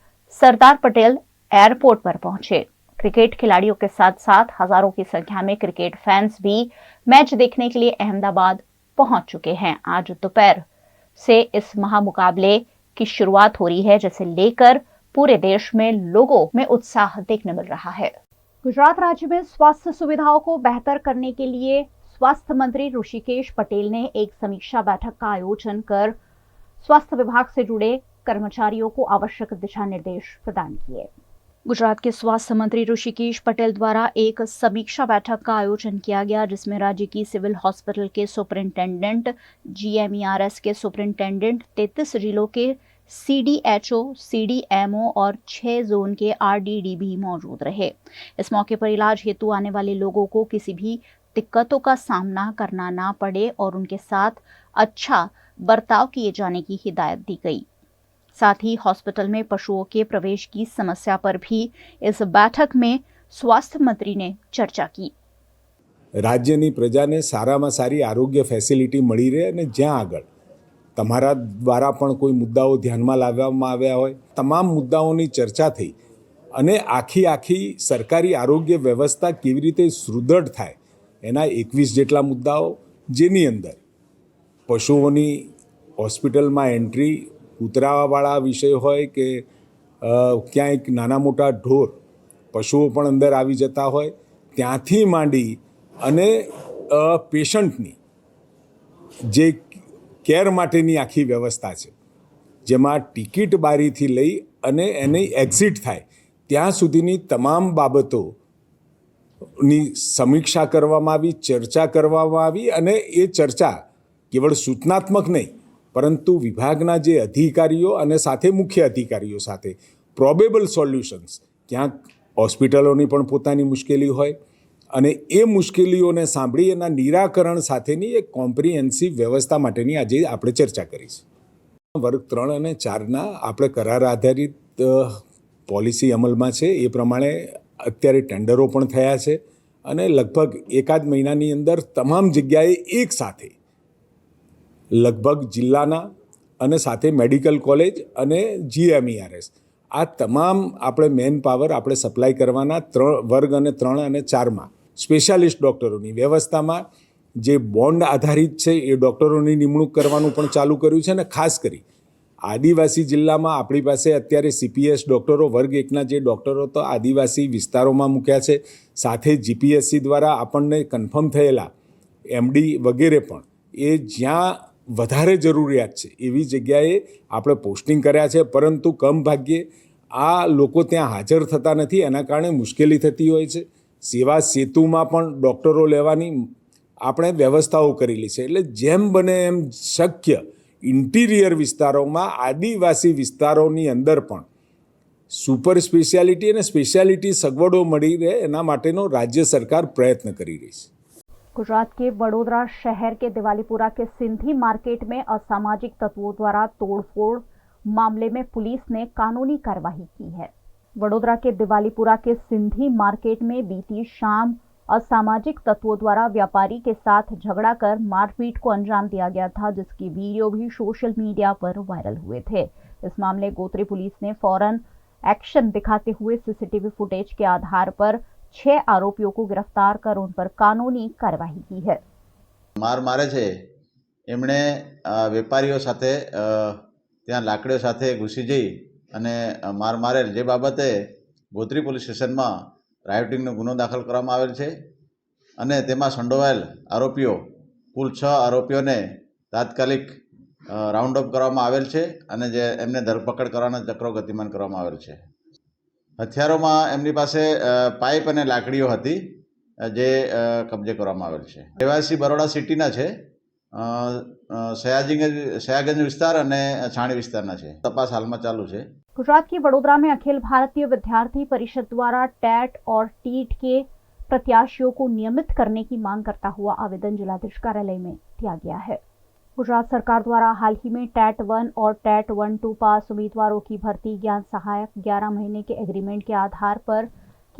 सरदार पटेल एयरपोर्ट पर पहुंचे। क्रिकेट खिलाड़ियों के साथ साथ हजारों की संख्या में क्रिकेट फैंस भी मैच देखने के लिए अहमदाबाद पहुंच चुके हैं। आज दोपहर से इस महामुकाबले की शुरुआत हो रही है, जिसे लेकर पूरे देश में लोगों में उत्साह देखने मिल रहा है। गुजरात राज्य में स्वास्थ्य सुविधाओं को बेहतर करने के लिए स्वास्थ्य मंत्री ऋषिकेश पटेल ने एक समीक्षा बैठक का आयोजन कर स्वास्थ्य विभाग से जुड़े कर्मचारियों को आवश्यक दिशा निर्देश प्रदान किए। गुजरात के स्वास्थ्य मंत्री ऋषिकेश पटेल द्वारा एक समीक्षा बैठक का आयोजन किया गया, जिसमें राज्य की सिविल हॉस्पिटल के सुपरिंटेंडेंट, GMERS के सुपरिंटेंडेंट, 33 जिलों के CDHO, CDMO और 6 जोन के RDD भी मौजूद रहे। इस मौके पर इलाज हेतु आने वाले लोगों को किसी भी दिक्कतों का सामना करना ना पड़े और उनके साथ अच्छा बर्ताव किए जाने की हिदायत दी गई। साथ ही हॉस्पिटल में पशुओं के प्रवेश की समस्या पर भी इस बैठक में स्वास्थ्य मंत्री ने चर्चा की। રાજ્યની પ્રજાને સારામાં સારી આરોગ્ય ફેસિલિટી મળી રહે અને જ્યાં આગળ તમારા દ્વારા પણ કોઈ મુદ્દાઓ ધ્યાનમાં લાવવામાં આવ્યા હોય, તમામ મુદ્દાઓની ચર્ચા થઈ અને આખી સરકારી આરોગ્ય વ્યવસ્થા કેવી રીતે સુદૃઢ થાય એના 21 જેટલા મુદ્દાઓ, જેની અંદર પશુઓની હોસ્પિટલમાં એન્ટ્રી, કૂતરાવાળા વિષય હોય કે ક્યાંક નાના મોટા ઢોર પશુઓ પણ અંદર આવી જતા હોય, ત્યાંથી માંડી અને પેશન્ટની જે કેર માટેની આખી વ્યવસ્થા છે, જેમાં ટિકિટ બારીથી લઈ અને એની એક્ઝિટ થાય ત્યાં સુધીની તમામ બાબતોની સમીક્ષા કરવામાં આવી, ચર્ચા કરવામાં આવી અને એ ચર્ચા કેવળ સૂચનાત્મક નહીં, પરંતુ વિભાગના જે અધિકારીઓ અને સાથે મુખ્ય અધિકારીઓ સાથે પ્રોબેબલ સોલ્યુશન્સ, ક્યાંક હોસ્પિટલોની પણ પોતાની મુશ્કેલી હોય અને એ મુશ્કેલીઓને સાંભળી એના નિરાકરણ સાથેની એક કોમ્પ્રિહેન્સિવ વ્યવસ્થા માટેની આજે આપણે ચર્ચા કરી છે. વર્ગ 3 અને 4ના આપણે કરાર આધારિત પોલિસી અમલમાં છે, એ પ્રમાણે અત્યારે ટેન્ડરો પણ થયા છે અને લગભગ એકાદ મહિનાની અંદર તમામ જગ્યાએ એક સાથે લગભગ જિલ્લાના અને સાથે મેડિકલ કોલેજ અને GMERS આ તમામ આપણે મેન પાવર આપણે સપ્લાય કરવાના વર્ગ 3 અને 4માં સ્પેશિયાલિસ્ટ ડૉક્ટરોની વ્યવસ્થામાં જે બોન્ડ આધારિત છે એ ડૉક્ટરોની નિમણૂક કરવાનું પણ ચાલુ કર્યું છે અને ખાસ કરી આદિવાસી જિલ્લામાં આપણી પાસે અત્યારે CPS ડૉક્ટરો વર્ગ 1ના જે ડૉક્ટરો તો આદિવાસી વિસ્તારોમાં મૂક્યા છે, સાથે GPSC દ્વારા આપણને કન્ફર્મ થયેલા MD વગેરે પણ એ જ્યાં વધારે જરૂરિયાત છે એવી જગ્યાએ આપણે પોસ્ટિંગ કર્યા છે, પરંતુ કમ ભાગ્યે આ લોકો ત્યાં હાજર થતા નથી, એના કારણે મુશ્કેલી થતી હોય છે. સેવા સેતુમાં પણ ડૉક્ટરો લેવાની આપણે વ્યવસ્થાઓ કરેલી છે. એટલે જેમ બને એમ શક્ય ઇન્ટિરિયર વિસ્તારોમાં, આદિવાસી વિસ્તારોની અંદર પણ સુપર સ્પેશિયાલિટી અને સ્પેશિયાલિટી સગવડો મળી રહે એના માટેનો રાજ્ય સરકાર પ્રયત્ન કરી રહી છે. गुजरात के वडोदरा शहर के दिवालीपुरा के सिंधी मार्केट में असामाजिक तत्वों द्वारा तोड़फोड़ मामले में पुलिस ने कानूनी कार्रवाई की है। वडोदरा के दिवालीपुरा के सिंधी मार्केट में बीती शाम असामाजिक तत्वों द्वारा व्यापारी के साथ झगड़ा कर मारपीट को अंजाम दिया गया था, जिसकी वीडियो भी सोशल मीडिया पर वायरल हुए थे। इस मामले गोत्री पुलिस ने फौरन एक्शन दिखाते हुए CCTV फुटेज के आधार पर 6 आरोपियों को गिरफ्तार कर उन पर कानूनी कार्यवाही की है। मार मारे छे एमणे वेपारीओ साथे त्यां लाकड़ीओ साथे घुसी जई अने मार मारेल, जे बाबते गोत्री पोलीस स्टेशनमां रायोटिंगनो गुनो दाखल करवामां आवेल छे अने तेमां संडोवाયેલ आरोपीओ कुल 6 आरोपीओने तात्कालिक राउंड अप करवामां आवेल छे अने जे एमने धरपकड़ करवाना चक्रो गतिमान करवामां आवेल छे। हथियारों एमनी पासे पाइप अने लाकड़ीओ हती जे कब्जे करवामां आवेल छे। રહેવાસી बरोड़ा सिटीना छे, सयागंज विस्तार अने छाणी विस्तारना छे। तपास हालमां चालू छे। गुजरात की वडोदरा में अखिल भारतीय विद्यार्थी परिषद द्वारा टेट और टीट के प्रत्याशियों को नियमित करने की मांग करता हुआ आवेदन जिलाधीश कार्यालय में दिया गया है। गुजरात सरकार द्वारा हाल ही में टेट 1 और टेट 1-2 पास उम्मीदवारों की भर्ती ज्ञान सहायक 11 महीने के एग्रीमेंट के आधार पर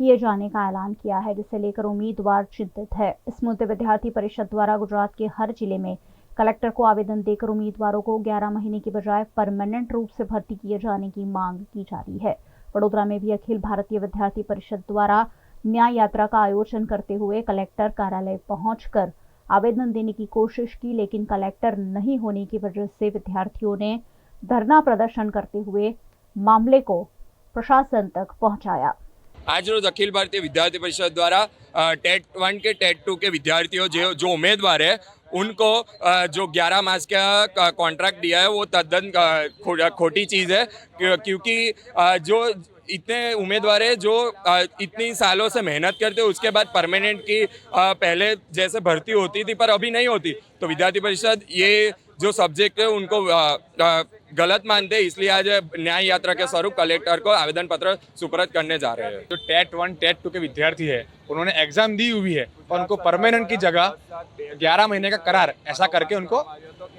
किए जाने का ऐलान किया है, जिसे लेकर उम्मीदवार चिंतित है। इस मुद्दे विद्यार्थी परिषद द्वारा गुजरात के हर जिले में कलेक्टर को आवेदन देकर उम्मीदवारों को 11 महीने की बजाय परमानेंट रूप से भर्ती किए जाने की मांग की जा रही है। वडोदरा में भी अखिल भारतीय विद्यार्थी परिषद द्वारा न्याय यात्रा का आयोजन करते हुए कलेक्टर कार्यालय पहुंचकर आवेदन देने की कोशिश की, लेकिन कलेक्टर नहीं होने की वजह से विद्यार्थियों ने धरना प्रदर्शन करते हुए मामले को प्रशासन तक पहुंचाया। आज रोज अखिल भारतीय विद्यार्थी परिषद द्वारा टेट 1 के टेट 2 के विद्यार्थियों जो उम्मीदवार है उनको जो 11 मास का कॉन्ट्रैक्ट दिया है वो तद्दन खोटी चीज़ है, क्योंकि जो इतने उम्मीदवार है जो इतनी सालों से मेहनत करते उसके बाद परमानेंट की पहले जैसे भर्ती होती थी पर अभी नहीं होती, तो विद्यार्थी परिषद ये जो सब्जेक्ट है उनको गलत मानते हैं, इसलिए आज न्याय यात्रा के स्वरूप कलेक्टर को आवेदन पत्र सुपुर्द करने जा रहे हैं। जो टेट 1 टेट 2 के विद्यार्थी है उन्होंने एग्जाम दी हुई है और उनको परमानेंट की जगह 11 महीने का करार ऐसा करके उनको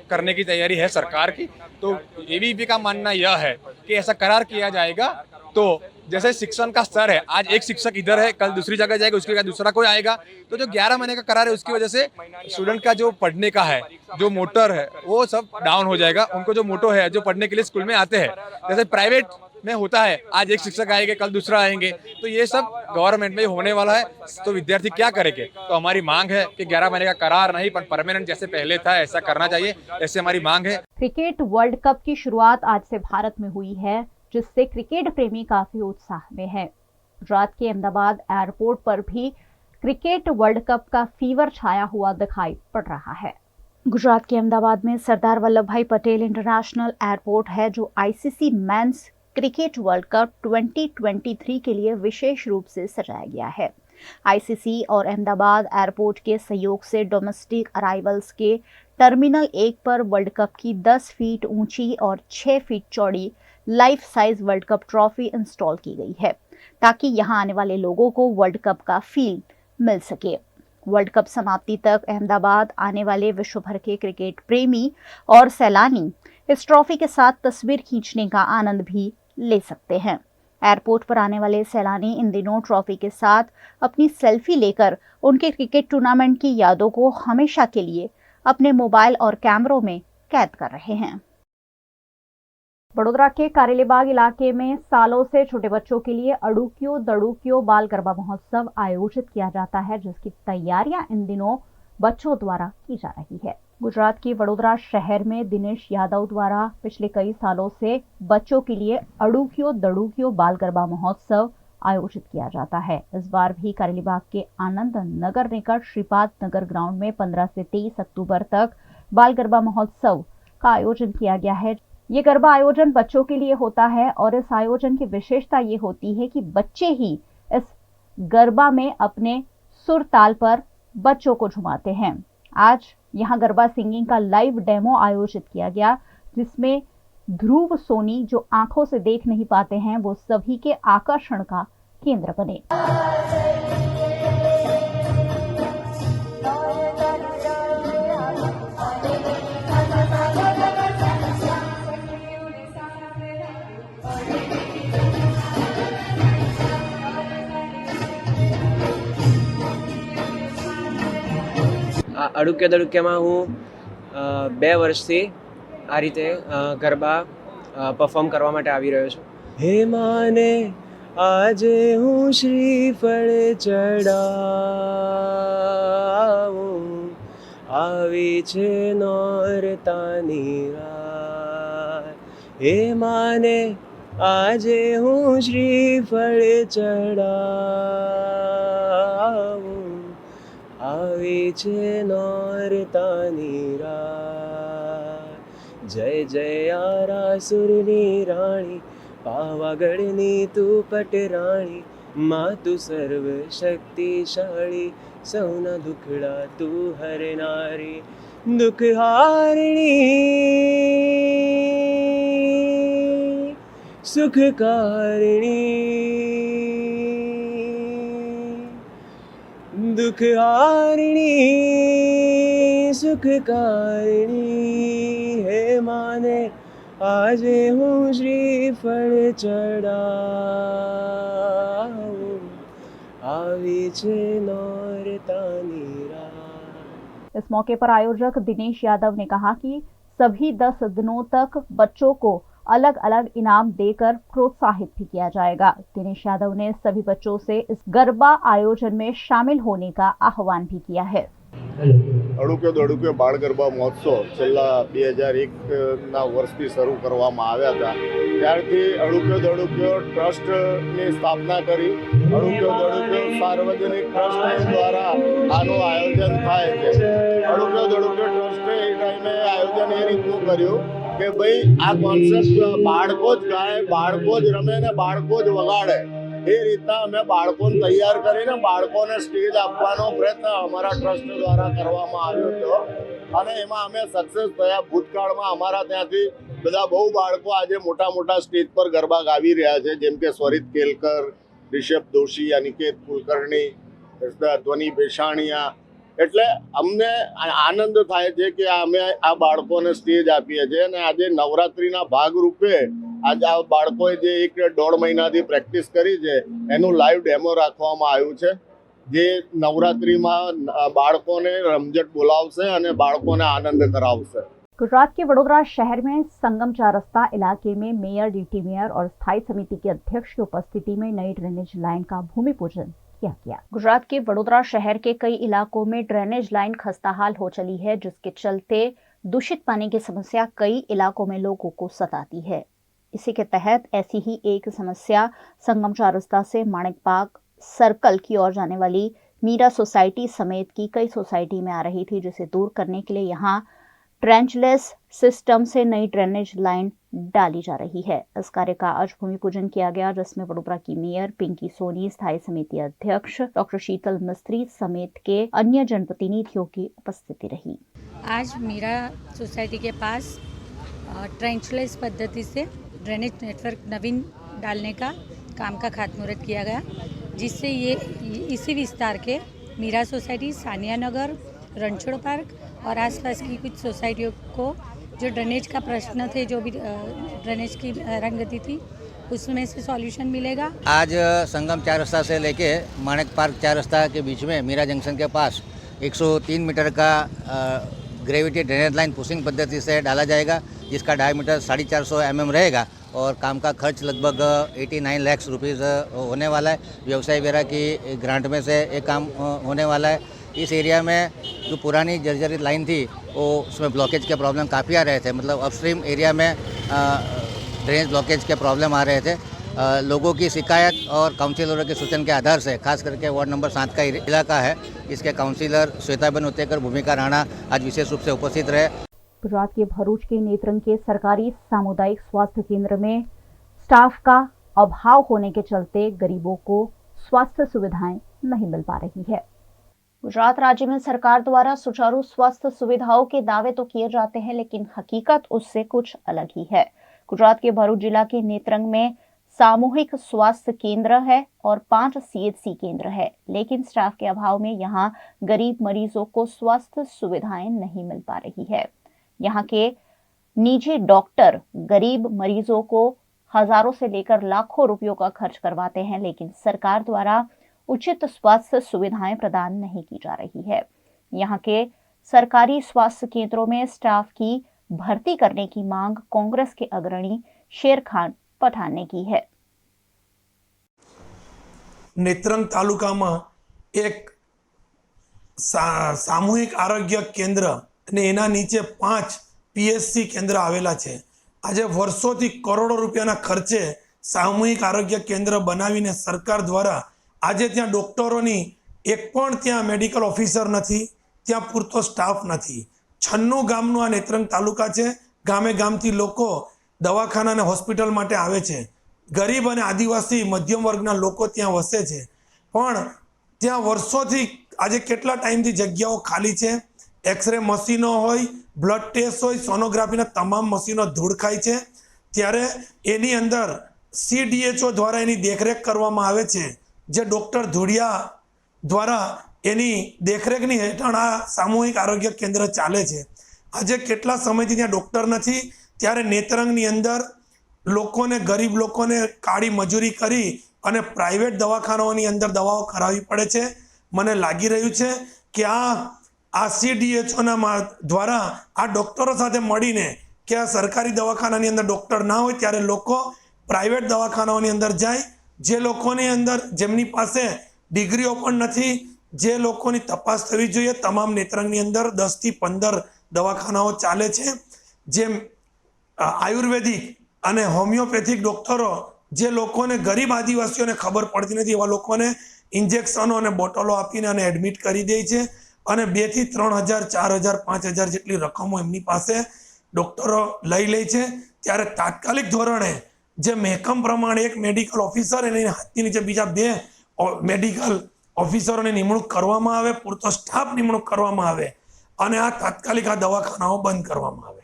करने की तैयारी है सरकार की। तो एबीवीपी का मानना यह है कि ऐसा करार किया जाएगा तो जैसे शिक्षण का स्तर है, आज एक शिक्षक इधर है कल दूसरी जगह जाएगा, उसके बाद दूसरा कोई आएगा, तो जो 11 महीने का करार है उसकी वजह से स्टूडेंट का जो पढ़ने का है जो मोटर है वो सब डाउन हो जाएगा। उनको जो मोटो है जो पढ़ने के लिए स्कूल में आते हैं, जैसे प्राइवेट में होता है आज एक शिक्षक आएंगे कल दूसरा आएंगे, तो ये सब गवर्नमेंट में होने वाला है। तो विद्यार्थी क्या करेंगे? तो हमारी मांग है कि 11 महीने का करार नहीं पर परमानेंट जैसे पहले था ऐसा करना चाहिए, ऐसे हमारी मांग है। क्रिकेट वर्ल्ड कप की शुरुआत आज से भारत में हुई है, जिससे क्रिकेट प्रेमी काफी उत्साह में है। गुजरात के अहमदाबाद एयरपोर्ट पर भी क्रिकेट वर्ल्ड कप का फीवर छाया हुआ दिखाई पड़ रहा है। गुजरात के अहमदाबाद में सरदार वल्लभ भाई पटेल इंटरनेशनल एयरपोर्ट है, जो ICC men's cricket world cup 2023 के लिए विशेष रूप से सजाया गया है। आईसीसी और अहमदाबाद एयरपोर्ट के सहयोग से डोमेस्टिक अराइवल्स के टर्मिनल 1 पर वर्ल्ड कप की 10 फीट ऊंची और 6 फीट चौड़ी life size world cup trophy install की गई है, ताकि यहां आने वाले लोगों को वर्ल्ड कप का फील मिल सके। वर्ल्ड कप समाप्ति तक अहमदाबाद आने वाले विश्व भर के क्रिकेट प्रेमी और सैलानी इस ट्रॉफी के साथ तस्वीर खींचने का आनंद भी ले सकते हैं। एयरपोर्ट पर आने वाले सैलानी इन दिनों ट्रॉफी के साथ अपनी सेल्फी लेकर उनके क्रिकेट टूर्नामेंट की यादों को हमेशा के लिए अपने मोबाइल और कैमरों में कैद कर रहे हैं। वडोदरा के कारेलीबाग इलाके में सालों से छोटे बच्चों के लिए अड़ूकियो दड़ूकियो बाल गरबा महोत्सव आयोजित किया जाता है, जिसकी तैयारियां इन दिनों बच्चों द्वारा की जा रही है। गुजरात के वडोदरा शहर में दिनेश यादव द्वारा पिछले कई सालों से बच्चों के लिए अड़ूकियो दड़ूकियो बाल गरबा महोत्सव आयोजित किया जाता है। इस बार भी कारेलीबाग के आनंद नगर निकट श्रीपाद नगर ग्राउंड में 15 से 23 अक्टूबर तक बाल गरबा महोत्सव का आयोजन किया गया है। ये गरबा आयोजन बच्चों के लिए होता है और इस आयोजन की विशेषता ये होती है कि बच्चे ही इस गरबा में अपने सुर ताल पर बच्चों को झुमाते हैं। आज यहाँ गरबा सिंगिंग का लाइव डेमो आयोजित किया गया, जिसमें ध्रुव सोनी, जो आंखों से देख नहीं पाते हैं, वो सभी के आकर्षण का केंद्र बने। અડુકે દડુકેમાં હું 2 વર્ષથી આ રીતે ગરબા પરફોર્મ કરવા માટે આવી રહ્યો છું। હે માને આજે હું શ્રીફળ ચડાવું, આવી છે નોરતાની રાત। હે માને આજે હું શ્રીફળ ચડાવું, આવી છે નોરતાની રાત। જય જય આરાસુરની રાણી, પાવાગઢની તું પટરાણી, માં તું સર્વ શક્તિશાળી, સૌના દુખડા તું હરનારી। દુઃખહારિણી સુખકારિણી, दुखहारिणी सुखकारिणी। हे माने आजे हूँ श्रीफल चढ़ाऊं, आवी छे नौरतानी रात। इस मौके पर आयोजक दिनेश यादव ने कहा कि सभी 10 दिनों तक बच्चों को अलग अलग इनाम देकर प्रोत्साहित भी किया जाएगा। दिनेश यादव ने सभी बच्चों से इस गरबा आयोजन में शामिल होने का आह्वान भी किया है। અડુક્યો દડુક્યો બાળ ગરબા મહોત્સવ છેલ્લા 2001ના વર્ષથી શરૂ કરવામાં આવ્યા હતા। ત્યારથી અડુક્યો દડુક્યો ટ્રસ્ટની સ્થાપના કરી અડુક્યો દડુક્યો સાર્વજનિક ટ્રસ્ટ દ્વારા આનું આયોજન થાય છે। અડુક્યો દડુક્યો ટ્રસ્ટે એ ટાઈમે આયોજન એ રીતનું કર્યું કે ભાઈ આ કોન્સેપ્ટ બાળકો જ ગાય, બાળકો જ રમે ને બાળકો જ વગાડે, એ રીતના અમે બાળકોને તૈયાર કરીને બાળકોને સ્ટેજ આપવાનો પ્રયત્ન અમારા ટ્રસ્ટ દ્વારા કરવામાં આવ્યો હતો અને એમાં અમે સક્સેસ થયા। ભૂતકાળમાં અમારા ત્યાંથી બધા બહુ બાળકો આજે મોટા મોટા સ્ટેજ પર ગરબા ગાવી રહ્યા છે, જેમ કે સ્વરિત કેલકર, રિષભ દોશી, અનિકેત કુલકર્ણી, ધ્વનિ ભેસાણીયા। એટલે અમને આનંદ થાય છે કે અમે આ બાળકોને સ્ટેજ આપીએ છીએ અને આજે નવરાત્રિના ભાગરૂપે आज आ बाळकोए जे 1-1.5 મહિનાથી પ્રેક્ટિસ કરી છે એનું લાઈવ ડેમો રાખવામાં આવ્યું છે, જે નવરાત્રિમાં બાળકોને રમઝટ બોલાવશે અને બાળકોને આનંદ કરાવશે। गुजरात के वडोदरा शहर में संगम 4 रस्ता इलाके में मेयर, डिप्टी मेयर और स्थायी समिति के अध्यक्ष की उपस्थिति में नई ड्रेनेज लाइन का भूमि पूजन किया गया। गुजरात के वडोदरा शहर के कई इलाकों में ड्रेनेज लाइन खस्ताहाल हो चली है, जिसके चलते दूषित पानी की समस्या कई इलाकों में लोगों को सताती है। इसी के तहत ऐसी ही एक समस्या संगम 4 रस्ता से माणिक बाग सर्कल की ओर जाने वाली मीरा सोसाइटी समेत की कई सोसाइटी में आ रही थी, जिसे दूर करने के लिए यहाँ ट्रेंचलेस सिस्टम से नई ड्रेनेज लाइन डाली जा रही है। इस कार्य का आज भूमि पूजन किया गया, जिसमें वडोदरा की मेयर पिंकी सोनी, स्थायी समिति अध्यक्ष डॉक्टर शीतल मिस्त्री समेत के अन्य जनप्रतिनिधियों की उपस्थिति रही। आज मीरा सोसाइटी के पास ट्रेंचलेस पद्धति से ड्रेनेज नेटवर्क नवीन डालने का काम का खातमुहूर्त किया गया, जिससे ये इसी विस्तार के मीरा सोसाइटी, सानिया नगर, रणछोड़ पार्क और आसपास की कुछ सोसाइटियों को जो ड्रेनेज का प्रश्न थे, जो भी ड्रेनेज की रंगति थी, उसमें से सॉल्यूशन मिलेगा। आज संगम 4 रस्ता से लेके माणिक पार्क 4 रस्ता के बीच में मीरा जंक्शन के पास 103 मीटर का ग्रेविटी ड्रेनेज लाइन पुशिंग पद्धति से डाला जाएगा, जिसका डायमीटर 450 mm रहेगा और काम का खर्च लगभग 89 लाख रुपीज़ होने वाला है। व्यवसाय वेरा की ग्रांट में से एक काम होने वाला है। इस एरिया में जो पुरानी जर्जरित लाइन थी वो उसमें ब्लॉकेज के प्रॉब्लम काफ़ी आ रहे थे, मतलब अपस्ट्रीम एरिया में ड्रेनेज ब्लॉकेज के प्रॉब्लम आ रहे थे। लोगों की शिकायत और काउंसिलरों के सूचन के आधार से खास करके वार्ड नंबर 7 का इलाका है, इसके काउंसिलर श्वेताबेन उत्तेकर, भूमिका राणा आज विशेष रूप से उपस्थित रहे। गुजरात के भरूच के नेत्रंग के सरकारी सामुदायिक स्वास्थ्य केंद्र में स्टाफ का अभाव होने के चलते गरीबों को स्वास्थ्य सुविधाएं नहीं मिल पा रही है। गुजरात राज्य में सरकार द्वारा सुचारू स्वास्थ्य सुविधाओं के दावे तो किए जाते हैं, लेकिन हकीकत उससे कुछ अलग ही है। गुजरात के भरूच जिला के नेत्रंग में सामूहिक स्वास्थ्य केंद्र है और 5 CHC केंद्र है, लेकिन स्टाफ के अभाव में यहाँ गरीब मरीजों को स्वास्थ्य सुविधाएं नहीं मिल पा रही है। यहाँ के निजी डॉक्टर गरीब मरीजों को हजारों से लेकर लाखों रुपयों का खर्च करवाते हैं, लेकिन सरकार द्वारा उचित स्वास्थ्य सुविधाएं प्रदान नहीं की जा रही है। यहाँ के सरकारी स्वास्थ्य केंद्रों में स्टाफ की भर्ती करने की मांग कांग्रेस के अग्रणी शेर खान पठान ने की है। नेत्रंग तालुका में एक सामूहिक आरोग्य केंद्र ने एना नीचे 5 PSC केंद्र आवेला छे। आज वर्षोथी करोड़ों रूपियाना खर्चे सामूहिक आरोग्य केंद्र बनावीने सरकार द्वारा आज त्या डॉक्टरोनी एक पण त्या मेडिकल ऑफिसर नथी, त्या पूरतो स्टाफ नथी। 96 गामनो आ नेत्रंग तालुका छे। गामे गामथी लोको दवाखाना ने होस्पिटल माटे आवे छे। गरीब अने आदिवासी मध्यम वर्गना लोको त्यां वसे छे, पण त्यां वर्षोथी आज केटला टाइमथी जग्याओ खाली छे। एक्सरे मशीनो होय, ब्लड टेस्ट होय, सोनोग्राफीना तमाम मशीनो धूळ खाय छे, त्यारे एनी अंदर CDHO द्वारा एनी देखरेख करवामां आवे छे, जे डॉक्टर धुड़िया द्वारा एनी देखरेखनी हेठळ आ सामूहिक आरोग्य केंद्र चाले छे। आज केटला समयथी त्यां डॉक्टर नथी, त्यारे नेत्रंगनी अंदर लोकोने गरीब लोकोने काળી मजूरी करी अने प्राइवेट दवाखानाओनी अंदर दवाओ करावी पड़े छे। मने लागी रह्युं छे कि आ CDHO ना द्वारा आ डॉक्टरो साथे मळीने કે આ સરકારી દવાખાનાની અંદર ડૉક્ટર ના હોય ત્યારે લોકો પ્રાઇવેટ દવાખાનાઓની અંદર જાય, જે લોકોની અંદર જેમની પાસે ડિગ્રીઓ પણ નથી, જે લોકોની તપાસ થવી જોઈએ, તમામ નેત્રંગની અંદર 10 થી 15 દવાખાનાઓ ચાલે છે. જેમ આયુર્વેદિક અને હોમિયોપેથિક ડૉક્ટરો જે લોકોને ગરીબ આદિવાસીઓને ખબર પડતી નથી એવા લોકોને ઇન્જેક્શનો અને બોટલો આપીને અને એડમિટ કરી દે છે અને 2 થી 3,000, 4,000, 5,000 જેટલી રકમો એમની પાસે ડૉક્ટરો લઈ લે છે. ત્યારે તાત્કાલિક ધોરણે જે મહેકમ પ્રમાણે એક મેડિકલ ઓફિસર અને હાથની નીચે બીજા 2 મેડિકલ ઓફિસરોની નિમણૂક કરવામાં આવે, પૂરતો સ્ટાફ નિમણૂક કરવામાં આવે અને આ તાત્કાલિક આ દવાખાનાઓ બંધ કરવામાં આવે.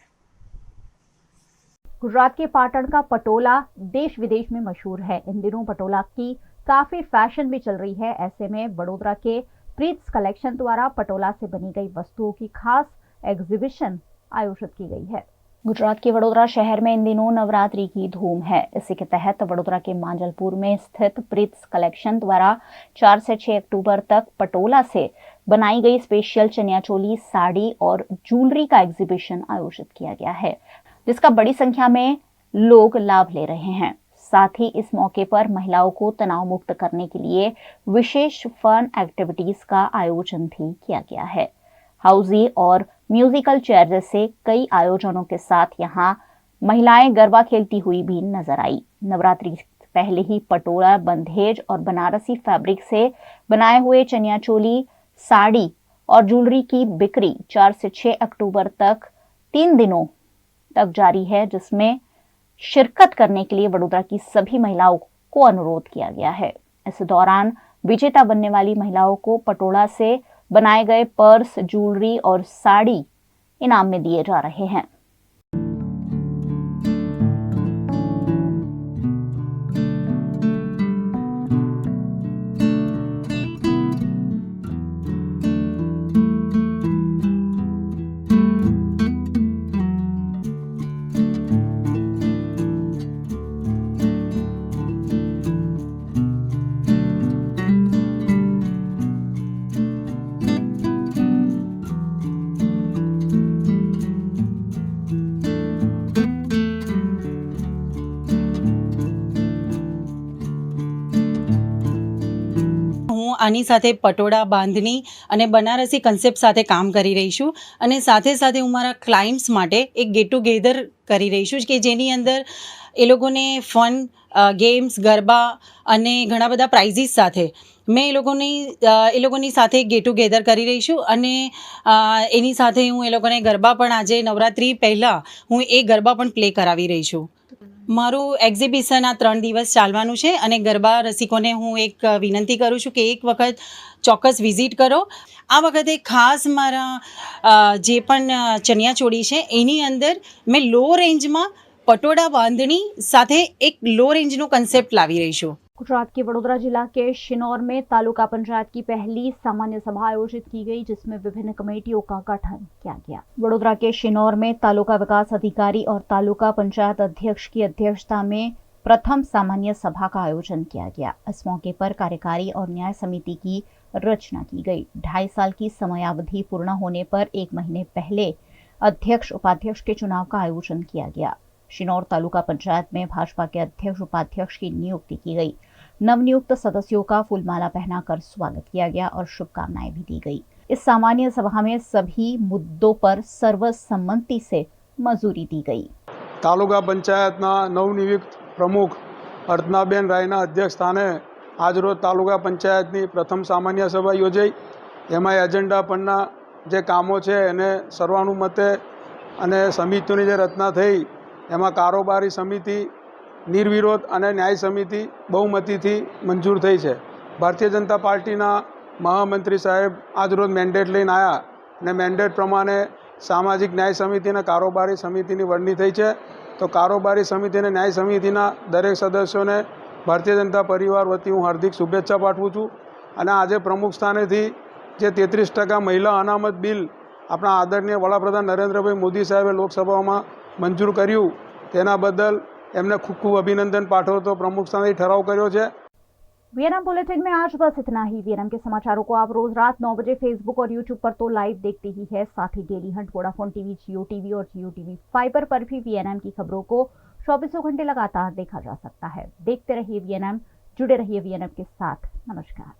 गुजरात के पाटन का पटोला देश विदेश में मशहूर है. इन दिनों पटोला की काफी फैशन भी चल रही है. ऐसे में बड़ोदरा के प्रीत्स कलेक्शन द्वारा पटोला से बनी गई वस्तुओं की खास एग्जीबिशन आयोजित की गई है. गुजरात के वडोदरा शहर में इन दिनों नवरात्रि की धूम है. इसी के तहत वडोदरा के मांजलपुर में स्थित प्रीत्स कलेक्शन द्वारा 4 से 6 अक्टूबर तक पटोला से बनाई गई स्पेशल चनियाचोली, साड़ी और ज्वेलरी का एग्जीबिशन आयोजित किया गया है, जिसका बड़ी संख्या में लोग लाभ ले रहे हैं. साथ ही इस मौके पर महिलाओं को तनाव मुक्त करने के लिए विशेष फन एक्टिविटीज का आयोजन भी किया गया है. हाउजी और म्यूजिकल चेयर जैसे कई आयोजनों के साथ यहाँ महिलाएं गरबा खेलती हुई भी नजर आई. नवरात्रि से पहले ही पटोला, बंधेज और बनारसी फैब्रिक से बनाए हुए चनियाचोली, साड़ी और ज्वेलरी की बिक्री 4 से 6 अक्टूबर तक 3 दिनों तक जारी है, जिसमें शिरकत करने के लिए वडोदरा की सभी महिलाओं को अनुरोध किया गया है. इस दौरान विजेता बनने वाली महिलाओं को पटोला से बनाए गए पर्स, ज्वेलरी और साड़ी इनाम में दिए जा रहे हैं. આની સાથે પટોળા, બાંધણી અને બનારસી કન્સેપ્ટ સાથે કામ કરી રહી છું અને સાથે સાથે હું મારા ક્લાયન્ટ્સ માટે એક ગેટ ટુગેધર કરી રહી છું કે જેની અંદર એ લોકોને ફન, ગેમ્સ, ગરબા અને ઘણા બધા પ્રાઇઝીસ સાથે મેં એ લોકોની સાથે ગેટ ટુગેધર કરી રહી છું અને એની સાથે હું એ લોકોને ગરબા પણ આજે નવરાત્રિ પહેલાં હું એ ગરબા પણ પ્લે કરાવી રહી છું. મારું એક્ઝિબિશન આ 3 દિવસ ચાલવાનું છે અને ગરબા રસિકોને હું એક વિનંતી કરું છું કે એક વખત ચોક્કસ વિઝિટ કરો. આ વખતે ખાસ મારા જે પણ ચણિયાચોળી છે એની અંદર મેં લો રેન્જમાં પટોળા બાંધણી સાથે એક लो रेंज નો कंसेप्ट लावी रही हूँ. गुजरात के वडोदरा जिला के शिनौर में तालुका पंचायत की पहली सामान्य सभा आयोजित की गई, जिसमें विभिन्न कमेटियों का गठन किया गया. वडोदरा के शिनौर में तालुका विकास अधिकारी और तालुका पंचायत अध्यक्ष की अध्यक्षता में प्रथम सामान्य सभा का आयोजन किया गया. इस मौके पर कार्यकारी और न्याय समिति की रचना की गई. 2.5 साल की समयावधि पूर्ण होने पर 1 महीने पहले अध्यक्ष उपाध्यक्ष के चुनाव का आयोजन किया गया. शिनौर तालुका पंचायत में भाजपा के अध्यक्ष उपाध्यक्ष की नियुक्ति की गई. नवनियुक्त सदस्यों का फूलमाला पहनाकर स्वागत किया गया और शुभकामनाएं भी दी गई. इस सामान्य सभा में सभी मुद्दों पर सर्वसम्मति से मंजूरी दी गई. तालुका पंचायतना नवनियुक्त प्रमुख अर्चनाबेन रायना अध्यक्ष स्थाने आज रोज तालुका पंचायतनी प्रथम सामान्य सभा योजाई. एमां एजेंडा परना जे कामों छे एने सर्वानुमते अने समितिओनी जे रचना थई एमां कारोबारी समिति निर्विरोध અને ન્યાય સમિતિ બહુમતીથી મંજૂર થઈ છે. ભારતીય જનતા પાર્ટીના મહામંત્રી સાહેબ આજ રોજ મેન્ડેટ લઈને આવ્યા અને મેન્ડેટ પ્રમાણે સામાજિક ન્યાય સમિતિ અને કારોબારી સમિતિની વરણી થઈ છે. તો કારોબારી સમિતિ અને ન્યાય સમિતિના દરેક સદસ્યોને ભારતીય જનતા પરિવાર વતી હું હાર્દિક શુભેચ્છા પાઠવું છું. અને આજે પ્રમુખ સ્થાનેથી જે 33% મહિલા અનામત બિલ આપણા આદરણીય વડાપ્રધાન નરેન્દ્રભાઈ મોદી સાહેબે લોકસભામાં મંજૂર કર્યું તેના બદલ એમને ખૂબ ખૂબ અભિનંદન પાઠવતો પ્રમુખ સ્થાને ઠરાવ કર્યો છે. वीएनएम बुलेटिन में आज बस इतना ही। वीएनएम के समाचारों को आप रोज रात 9 बजे फेसबुक और यूट्यूब पर तो लाइव देखते ही है, साथ ही डेली हंट, वोडाफोन टीवी, जियो टीवी और जियो टीवी फाइबर पर भी वीएनएम की खबरों को 24 घंटे लगातार देखा जा सकता है। देखते रहिए वीएनएम, जुड़े रहिए वीएनएम के साथ। नमस्कार।